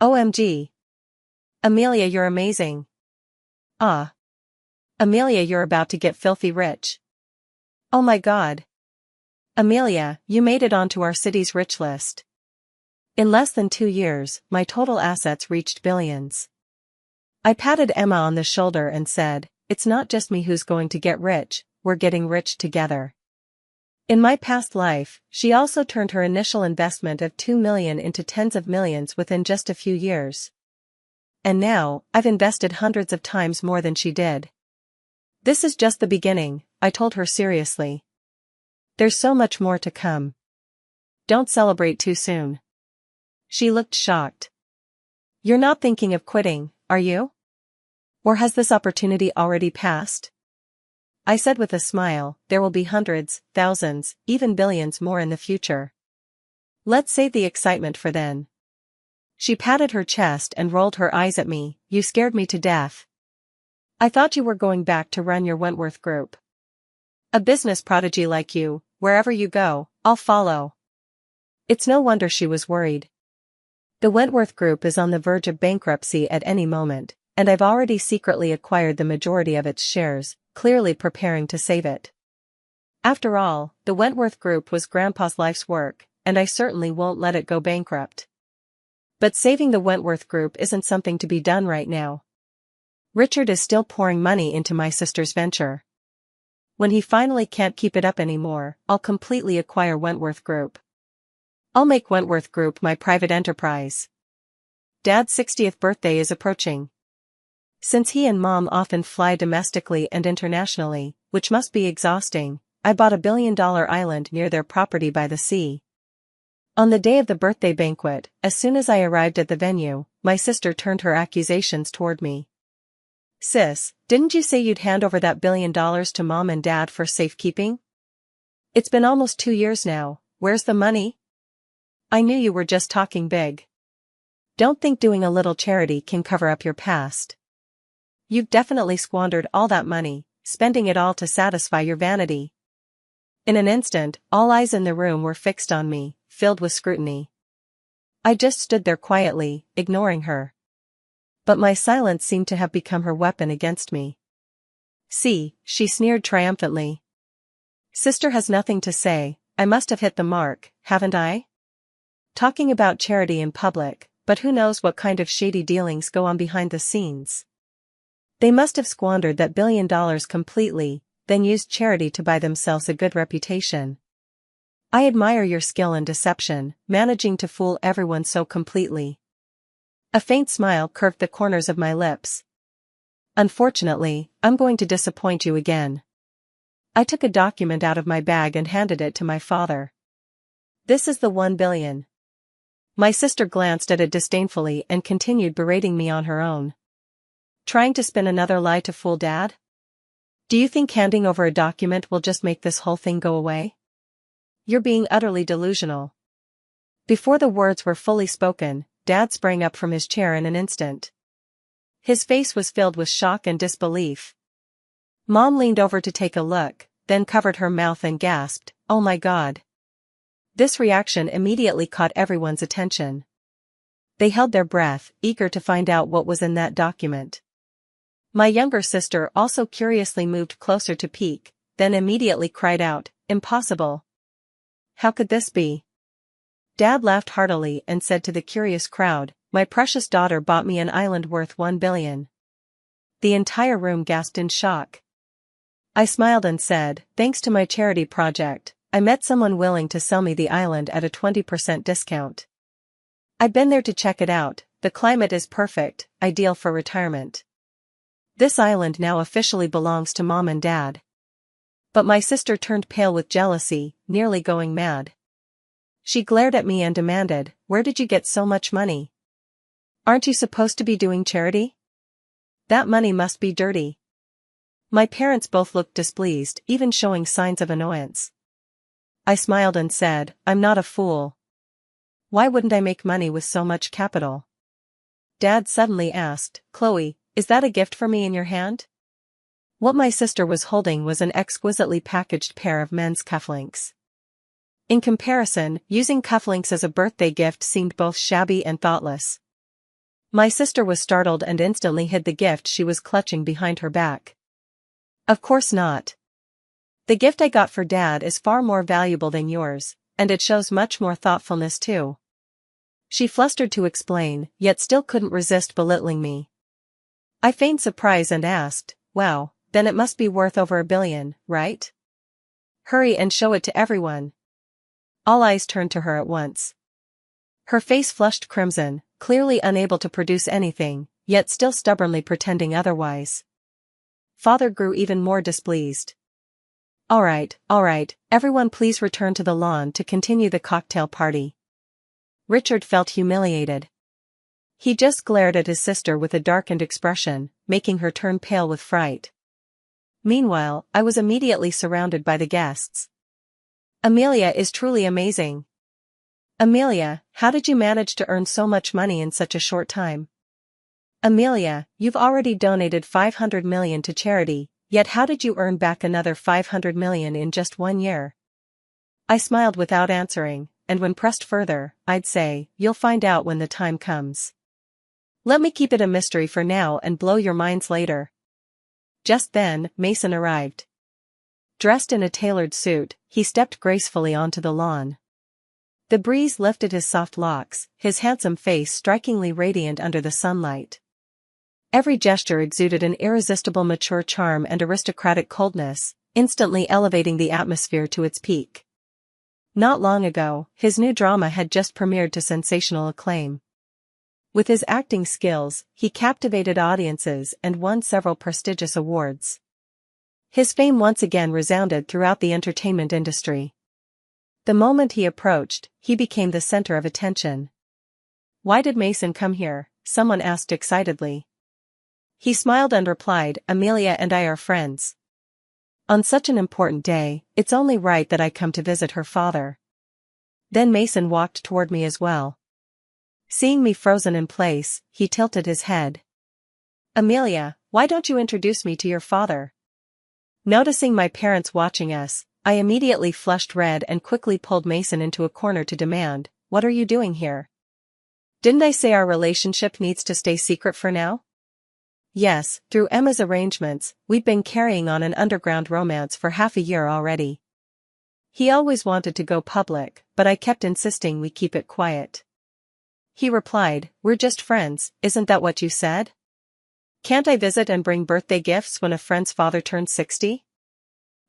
OMG. Amelia, you're amazing. Ah. Amelia, you're about to get filthy rich. Oh my God. Amelia, you made it onto our city's rich list. In less than 2 years, my total assets reached billions. I patted Emma on the shoulder and said, it's not just me who's going to get rich, we're getting rich together. In my past life, she also turned her initial investment of $2 million into tens of millions within just a few years. And now, I've invested hundreds of times more than she did. This is just the beginning, I told her seriously. There's so much more to come. Don't celebrate too soon. She looked shocked. You're not thinking of quitting, are you? Or has this opportunity already passed? I said with a smile, there will be hundreds, thousands, even billions more in the future. Let's save the excitement for then. She patted her chest and rolled her eyes at me. You scared me to death. I thought you were going back to run your Wentworth Group. A business prodigy like you, wherever you go, I'll follow. It's no wonder she was worried. The Wentworth Group is on the verge of bankruptcy at any moment, and I've already secretly acquired the majority of its shares, clearly preparing to save it. After all, the Wentworth Group was Grandpa's life's work, and I certainly won't let it go bankrupt. But saving the Wentworth Group isn't something to be done right now. Richard is still pouring money into my sister's venture. When he finally can't keep it up anymore, I'll completely acquire Wentworth Group. I'll make Wentworth Group my private enterprise. Dad's 60th birthday is approaching. Since he and Mom often fly domestically and internationally, which must be exhausting, I bought a billion-dollar island near their property by the sea. On the day of the birthday banquet, as soon as I arrived at the venue, my sister turned her accusations toward me. Sis, didn't you say you'd hand over that $1 billion to Mom and Dad for safekeeping? It's been almost 2 years now, where's the money? I knew you were just talking big. Don't think doing a little charity can cover up your past. You've definitely squandered all that money, spending it all to satisfy your vanity. In an instant, all eyes in the room were fixed on me, filled with scrutiny. I just stood there quietly, ignoring her. But my silence seemed to have become her weapon against me. See, she sneered triumphantly. Sister has nothing to say, I must have hit the mark, haven't I? Talking about charity in public, but who knows what kind of shady dealings go on behind the scenes. They must have squandered that $1 billion completely, then used charity to buy themselves a good reputation. I admire your skill in deception, managing to fool everyone so completely. A faint smile curved the corners of my lips. Unfortunately, I'm going to disappoint you again. I took a document out of my bag and handed it to my father. This is the $1 billion. My sister glanced at it disdainfully and continued berating me on her own. Trying to spin another lie to fool Dad? Do you think handing over a document will just make this whole thing go away? You're being utterly delusional. Before the words were fully spoken, Dad sprang up from his chair in an instant. His face was filled with shock and disbelief. Mom leaned over to take a look, then covered her mouth and gasped, "Oh my God." This reaction immediately caught everyone's attention. They held their breath, eager to find out what was in that document. My younger sister also curiously moved closer to peek, then immediately cried out, "Impossible. How could this be?" Dad laughed heartily and said to the curious crowd, "My precious daughter bought me an island worth $1 billion. The entire room gasped in shock. I smiled and said, "Thanks to my charity project, I met someone willing to sell me the island at a 20% discount. I've been there to check it out, the climate is perfect, ideal for retirement. This island now officially belongs to Mom and Dad." But my sister turned pale with jealousy, nearly going mad. She glared at me and demanded, "Where did you get so much money? Aren't you supposed to be doing charity? That money must be dirty." My parents both looked displeased, even showing signs of annoyance. I smiled and said, "I'm not a fool. Why wouldn't I make money with so much capital?" Dad suddenly asked, "Chloe, is that a gift for me in your hand?" What my sister was holding was an exquisitely packaged pair of men's cufflinks. In comparison, using cufflinks as a birthday gift seemed both shabby and thoughtless. My sister was startled and instantly hid the gift she was clutching behind her back. "Of course not. The gift I got for Dad is far more valuable than yours, and it shows much more thoughtfulness too." She flustered to explain, yet still couldn't resist belittling me. I feigned surprise and asked, "Wow, then it must be worth over $1 billion, right? Hurry and show it to everyone." All eyes turned to her at once. Her face flushed crimson, clearly unable to produce anything, yet still stubbornly pretending otherwise. Father grew even more displeased. All right, everyone please return to the lawn to continue the cocktail party." Richard felt humiliated. He just glared at his sister with a darkened expression, making her turn pale with fright. Meanwhile, I was immediately surrounded by the guests. Amelia is truly amazing. Amelia, how did you manage to earn so much money in such a short time? Amelia, you've already donated 500 million to charity, yet how did you earn back another 500 million in just 1 year? I smiled without answering, and when pressed further, I'd say, you'll find out when the time comes. Let me keep it a mystery for now and blow your minds later. Just then, Mason arrived. Dressed in a tailored suit, he stepped gracefully onto the lawn. The breeze lifted his soft locks, his handsome face strikingly radiant under the sunlight. Every gesture exuded an irresistible mature charm and aristocratic coldness, instantly elevating the atmosphere to its peak. Not long ago, his new drama had just premiered to sensational acclaim. With his acting skills, he captivated audiences and won several prestigious awards. His fame once again resounded throughout the entertainment industry. The moment he approached, he became the center of attention. Why did Mason come here? Someone asked excitedly. He smiled and replied, Amelia and I are friends. On such an important day, it's only right that I come to visit her father. Then Mason walked toward me as well. Seeing me frozen in place, he tilted his head. Amelia, why don't you introduce me to your father? Noticing my parents watching us, I immediately flushed red and quickly pulled Mason into a corner to demand, what are you doing here? Didn't I say our relationship needs to stay secret for now? Yes, through Emma's arrangements, we've been carrying on an underground romance for half a year already. He always wanted to go public, but I kept insisting we keep it quiet. He replied, we're just friends, isn't that what you said? Can't I visit and bring birthday gifts when a friend's father turns 60?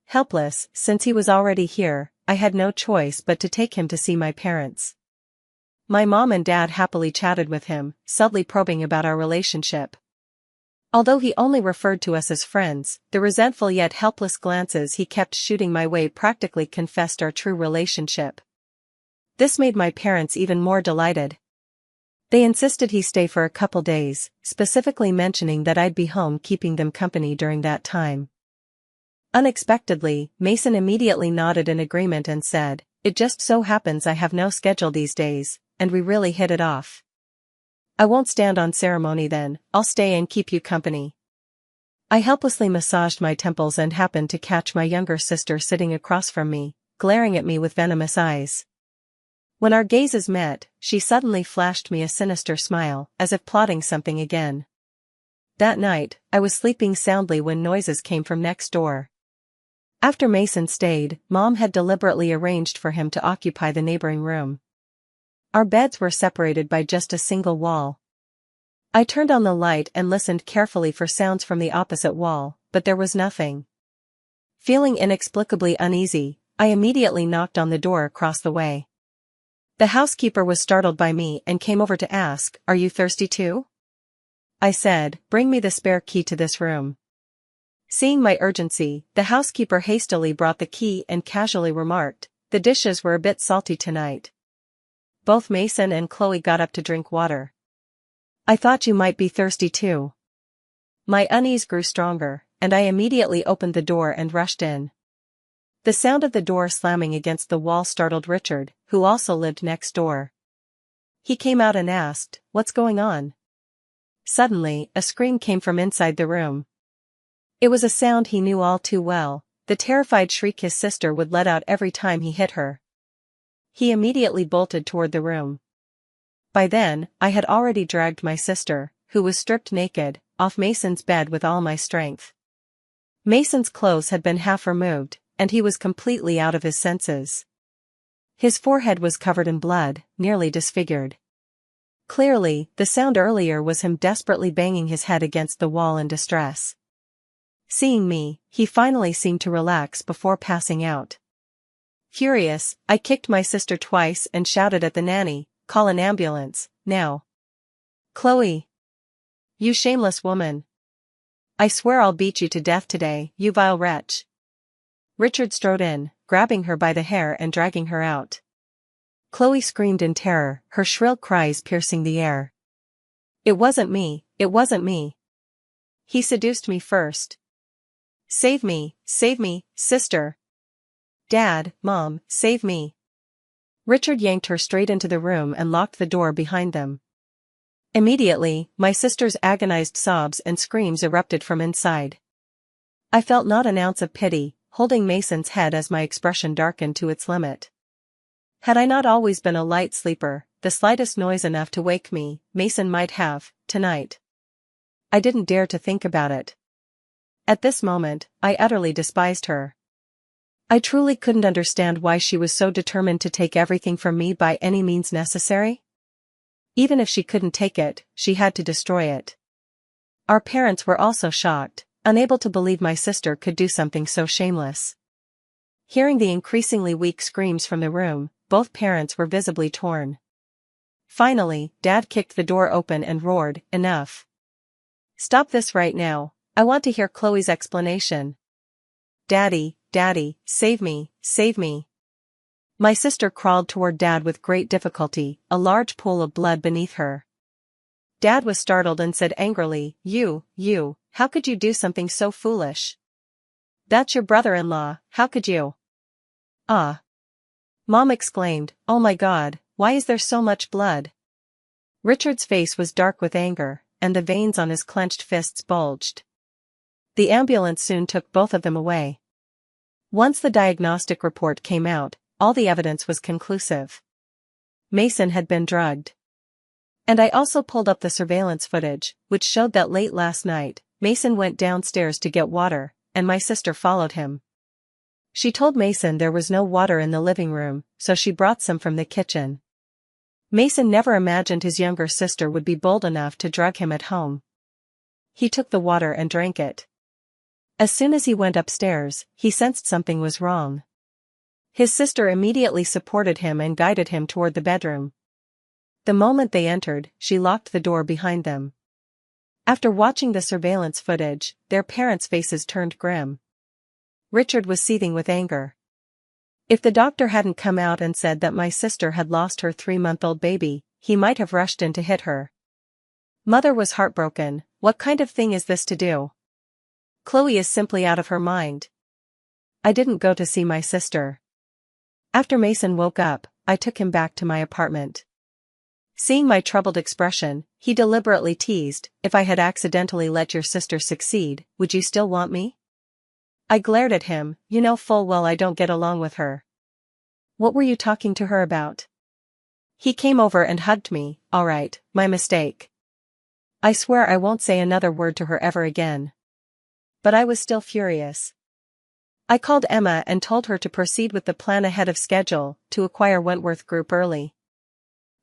Helpless, since he was already here, I had no choice but to take him to see my parents. My mom and dad happily chatted with him, subtly probing about our relationship. Although he only referred to us as friends, the resentful yet helpless glances he kept shooting my way practically confessed our true relationship. This made my parents even more delighted. They insisted he stay for a couple days, specifically mentioning that I'd be home keeping them company during that time. Unexpectedly, Mason immediately nodded in agreement and said, it just so happens I have no schedule these days, and we really hit it off. I won't stand on ceremony then, I'll stay and keep you company. I helplessly massaged my temples and happened to catch my younger sister sitting across from me, glaring at me with venomous eyes. When our gazes met, she suddenly flashed me a sinister smile, as if plotting something again. That night, I was sleeping soundly when noises came from next door. After Mason stayed, Mom had deliberately arranged for him to occupy the neighboring room. Our beds were separated by just a single wall. I turned on the light and listened carefully for sounds from the opposite wall, but there was nothing. Feeling inexplicably uneasy, I immediately knocked on the door across the way. The housekeeper was startled by me and came over to ask, are you thirsty too? I said, bring me the spare key to this room. Seeing my urgency, the housekeeper hastily brought the key and casually remarked, the dishes were a bit salty tonight. Both Mason and Chloe got up to drink water. I thought you might be thirsty too. My unease grew stronger, and I immediately opened the door and rushed in. The sound of the door slamming against the wall startled Richard, who also lived next door. He came out and asked, what's going on? Suddenly, a scream came from inside the room. It was a sound he knew all too well, the terrified shriek his sister would let out every time he hit her. He immediately bolted toward the room. By then, I had already dragged my sister, who was stripped naked, off Mason's bed with all my strength. Mason's clothes had been half removed, and he was completely out of his senses. His forehead was covered in blood, nearly disfigured. Clearly, the sound earlier was him desperately banging his head against the wall in distress. Seeing me, he finally seemed to relax before passing out. Furious, I kicked my sister twice and shouted at the nanny, call an ambulance, now. Chloe! You shameless woman! I swear I'll beat you to death today, you vile wretch! Richard strode in, grabbing her by the hair and dragging her out. Chloe screamed in terror, her shrill cries piercing the air. It wasn't me, it wasn't me. He seduced me first. save me, sister. Dad, Mom, save me. Richard yanked her straight into the room and locked the door behind them. Immediately, my sister's agonized sobs and screams erupted from inside. I felt not an ounce of pity, holding Mason's head as my expression darkened to its limit. Had I not always been a light sleeper, the slightest noise enough to wake me, Mason might have, tonight. I didn't dare to think about it. At this moment, I utterly despised her. I truly couldn't understand why she was so determined to take everything from me by any means necessary. Even if she couldn't take it, she had to destroy it. Our parents were also shocked, unable to believe my sister could do something so shameless. Hearing the increasingly weak screams from the room, both parents were visibly torn. Finally, Dad kicked the door open and roared, "Enough. Stop this right now, I want to hear Chloe's explanation. Daddy, save me, save me." My sister crawled toward Dad with great difficulty, a large pool of blood beneath her. Dad was startled and said angrily, You, how could you do something so foolish? That's your brother-in-law, how could you? Ah. Mom exclaimed, "Oh my God, why is there so much blood?" Richard's face was dark with anger, and the veins on his clenched fists bulged. The ambulance soon took both of them away. Once the diagnostic report came out, all the evidence was conclusive. Mason had been drugged. And I also pulled up the surveillance footage, which showed that late last night, Mason went downstairs to get water, and my sister followed him. She told Mason there was no water in the living room, so she brought some from the kitchen. Mason never imagined his younger sister would be bold enough to drug him at home. He took the water and drank it. As soon as he went upstairs, he sensed something was wrong. His sister immediately supported him and guided him toward the bedroom. The moment they entered, she locked the door behind them. After watching the surveillance footage, their parents' faces turned grim. Richard was seething with anger. If the doctor hadn't come out and said that my sister had lost her 3-month-old baby, he might have rushed in to hit her. Mother was heartbroken. What kind of thing is this to do? Chloe is simply out of her mind. I didn't go to see my sister. After Mason woke up, I took him back to my apartment. Seeing my troubled expression, he deliberately teased, "If I had accidentally let your sister succeed, would you still want me?" I glared at him, "You know full well I don't get along with her." "What were you talking to her about?" He came over and hugged me. "All right, my mistake. I swear I won't say another word to her ever again." But I was still furious. I called Emma and told her to proceed with the plan ahead of schedule, to acquire Wentworth Group early.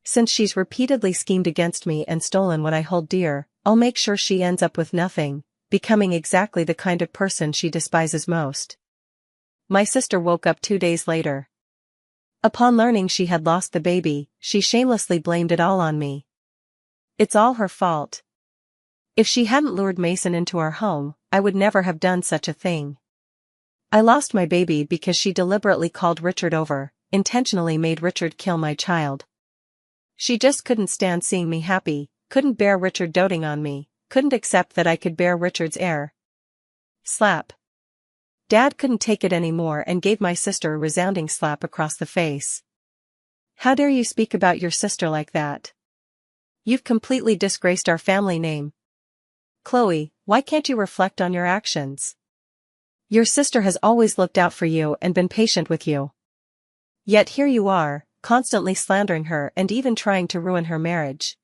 Since she's repeatedly schemed against me and stolen what I hold dear, I'll make sure she ends up with nothing, becoming exactly the kind of person she despises most. My sister woke up 2 days later. Upon learning she had lost the baby, she shamelessly blamed it all on me. It's all her fault. If she hadn't lured Mason into our home, I would never have done such a thing. I lost my baby because she deliberately called Richard over, intentionally made Richard kill my child. She just couldn't stand seeing me happy, couldn't bear Richard doting on me, couldn't accept that I could bear Richard's heir. Slap. Dad couldn't take it anymore and gave my sister a resounding slap across the face. "How dare you speak about your sister like that? You've completely disgraced our family name. Chloe, why can't you reflect on your actions? Your sister has always looked out for you and been patient with you. Yet here you are, constantly slandering her and even trying to ruin her marriage."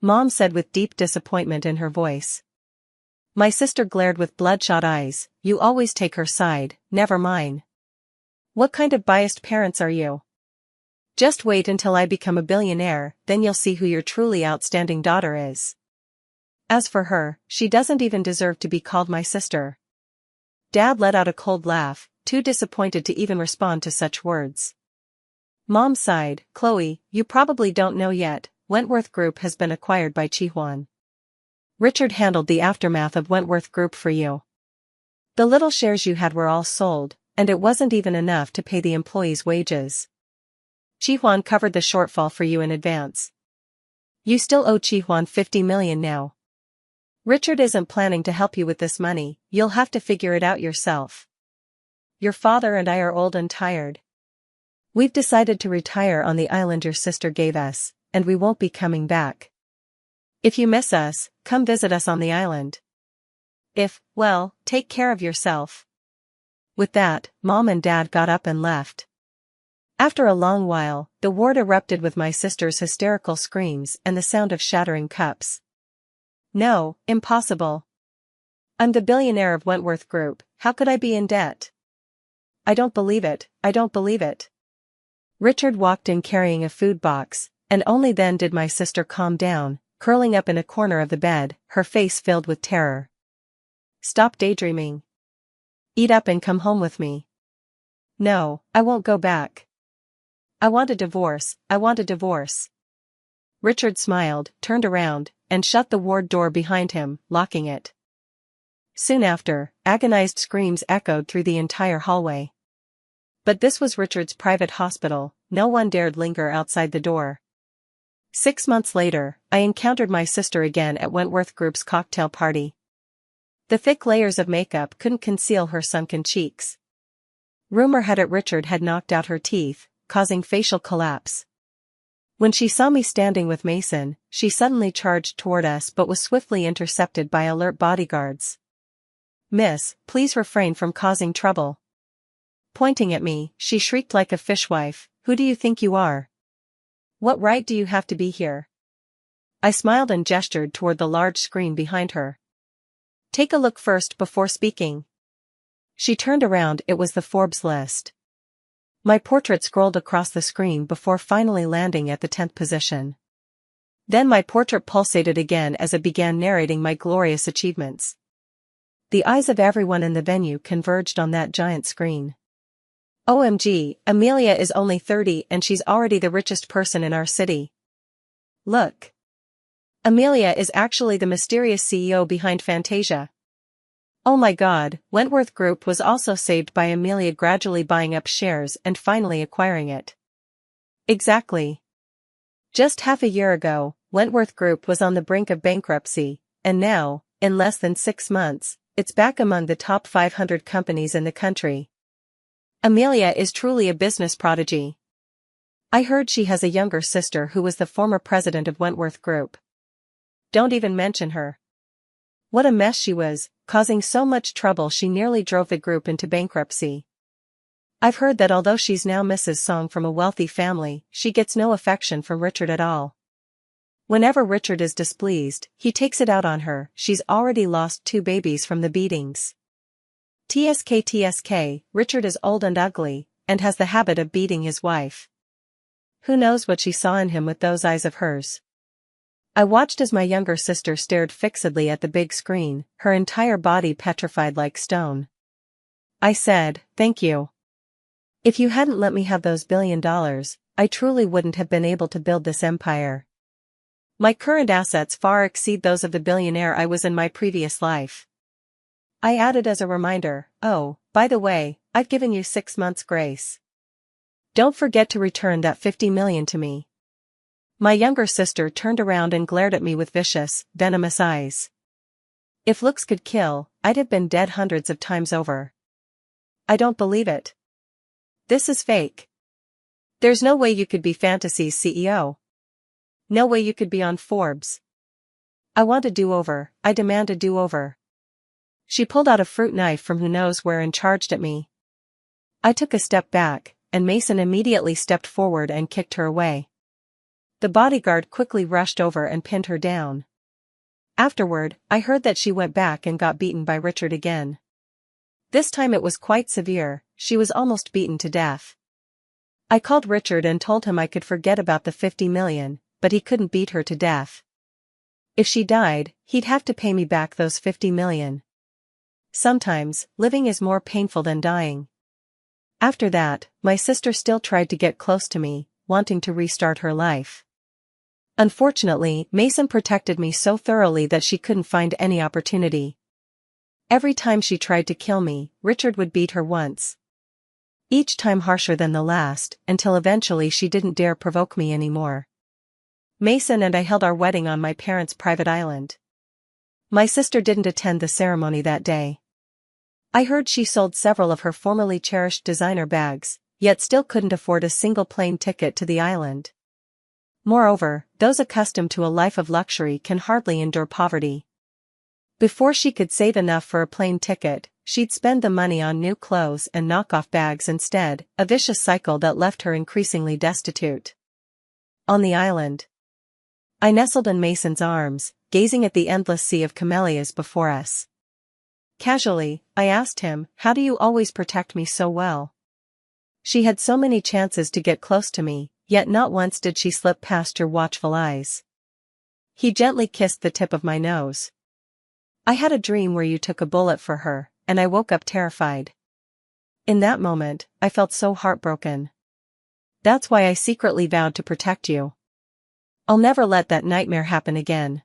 Mom said with deep disappointment in her voice. My sister glared with bloodshot eyes, "You always take her side, never mine. What kind of biased parents are you? Just wait until I become a billionaire, then you'll see who your truly outstanding daughter is. As for her, she doesn't even deserve to be called my sister." Dad let out a cold laugh, too disappointed to even respond to such words. Mom sighed, "Chloe, you probably don't know yet, Wentworth Group has been acquired by Chihuan. Richard handled the aftermath of Wentworth Group for you. The little shares you had were all sold, and it wasn't even enough to pay the employees' wages. Chihuan covered the shortfall for you in advance. You still owe Chihuan $50 million now. Richard isn't planning to help you with this money, you'll have to figure it out yourself. Your father and I are old and tired. We've decided to retire on the island your sister gave us, and we won't be coming back. If you miss us, come visit us on the island. Well, take care of yourself. With that, Mom and Dad got up and left. After a long while, the ward erupted with my sister's hysterical screams and the sound of shattering cups. No, impossible. I'm the billionaire of Wentworth Group, how could I be in debt? I don't believe it, I don't believe it. Richard walked in carrying a food box, and only then did my sister calm down, curling up in a corner of the bed, her face filled with terror. Stop daydreaming. Eat up and come home with me. No, I won't go back. I want a divorce, I want a divorce. Richard smiled, turned around, and shut the ward door behind him, locking it. Soon after, agonized screams echoed through the entire hallway. But this was Richard's private hospital, no one dared linger outside the door. 6 months later, I encountered my sister again at Wentworth Group's cocktail party. The thick layers of makeup couldn't conceal her sunken cheeks. Rumor had it Richard had knocked out her teeth, causing facial collapse. When she saw me standing with Mason, she suddenly charged toward us but was swiftly intercepted by alert bodyguards. Miss, please refrain from causing trouble. Pointing at me, she shrieked like a fishwife, who do you think you are? What right do you have to be here? I smiled and gestured toward the large screen behind her. Take a look first before speaking. She turned around, it was the Forbes list. My portrait scrolled across the screen before finally landing at the 10th position. Then my portrait pulsated again as it began narrating my glorious achievements. The eyes of everyone in the venue converged on that giant screen. OMG, Amelia is only 30 and she's already the richest person in our city. Look. Amelia is actually the mysterious CEO behind Fantasia. Oh my god, Wentworth Group was also saved by Amelia gradually buying up shares and finally acquiring it. Exactly. Just half a year ago, Wentworth Group was on the brink of bankruptcy, and now, in less than 6 months, it's back among the top 500 companies in the country. Amelia is truly a business prodigy. I heard she has a younger sister who was the former president of Wentworth Group. Don't even mention her. What a mess she was, causing so much trouble she nearly drove the group into bankruptcy. I've heard that although she's now Mrs. Song from a wealthy family, she gets no affection from Richard at all. Whenever Richard is displeased, he takes it out on her. She's already lost 2 babies from the beatings. TSK, Richard is old and ugly, and has the habit of beating his wife. Who knows what she saw in him with those eyes of hers? I watched as my younger sister stared fixedly at the big screen, her entire body petrified like stone. I said, thank you. If you hadn't let me have those $1 billion, I truly wouldn't have been able to build this empire. My current assets far exceed those of the billionaire I was in my previous life. I added as a reminder, oh, by the way, I've given you 6 months grace. Don't forget to return that $50 million to me. My younger sister turned around and glared at me with vicious, venomous eyes. If looks could kill, I'd have been dead hundreds of times over. I don't believe it. This is fake. There's no way you could be Fantasy's CEO. No way you could be on Forbes. I want a do-over, I demand a do-over. She pulled out a fruit knife from who knows where and charged at me. I took a step back, and Mason immediately stepped forward and kicked her away. The bodyguard quickly rushed over and pinned her down. Afterward, I heard that she went back and got beaten by Richard again. This time it was quite severe, she was almost beaten to death. I called Richard and told him I could forget about the $50 million, but he couldn't beat her to death. If she died, he'd have to pay me back those $50 million. Sometimes, living is more painful than dying. After that, my sister still tried to get close to me, wanting to restart her life. Unfortunately, Mason protected me so thoroughly that she couldn't find any opportunity. Every time she tried to kill me, Richard would beat her once. Each time harsher than the last, until eventually she didn't dare provoke me anymore. Mason and I held our wedding on my parents' private island. My sister didn't attend the ceremony that day. I heard she sold several of her formerly cherished designer bags, yet still couldn't afford a single plane ticket to the island. Moreover, those accustomed to a life of luxury can hardly endure poverty. Before she could save enough for a plane ticket, she'd spend the money on new clothes and knockoff bags instead, a vicious cycle that left her increasingly destitute. On the island, I nestled in Mason's arms, gazing at the endless sea of camellias before us. Casually, I asked him, "How do you always protect me so well?" She had so many chances to get close to me, yet not once did she slip past your watchful eyes. He gently kissed the tip of my nose. I had a dream where you took a bullet for her, and I woke up terrified. In that moment, I felt so heartbroken. That's why I secretly vowed to protect you. I'll never let that nightmare happen again.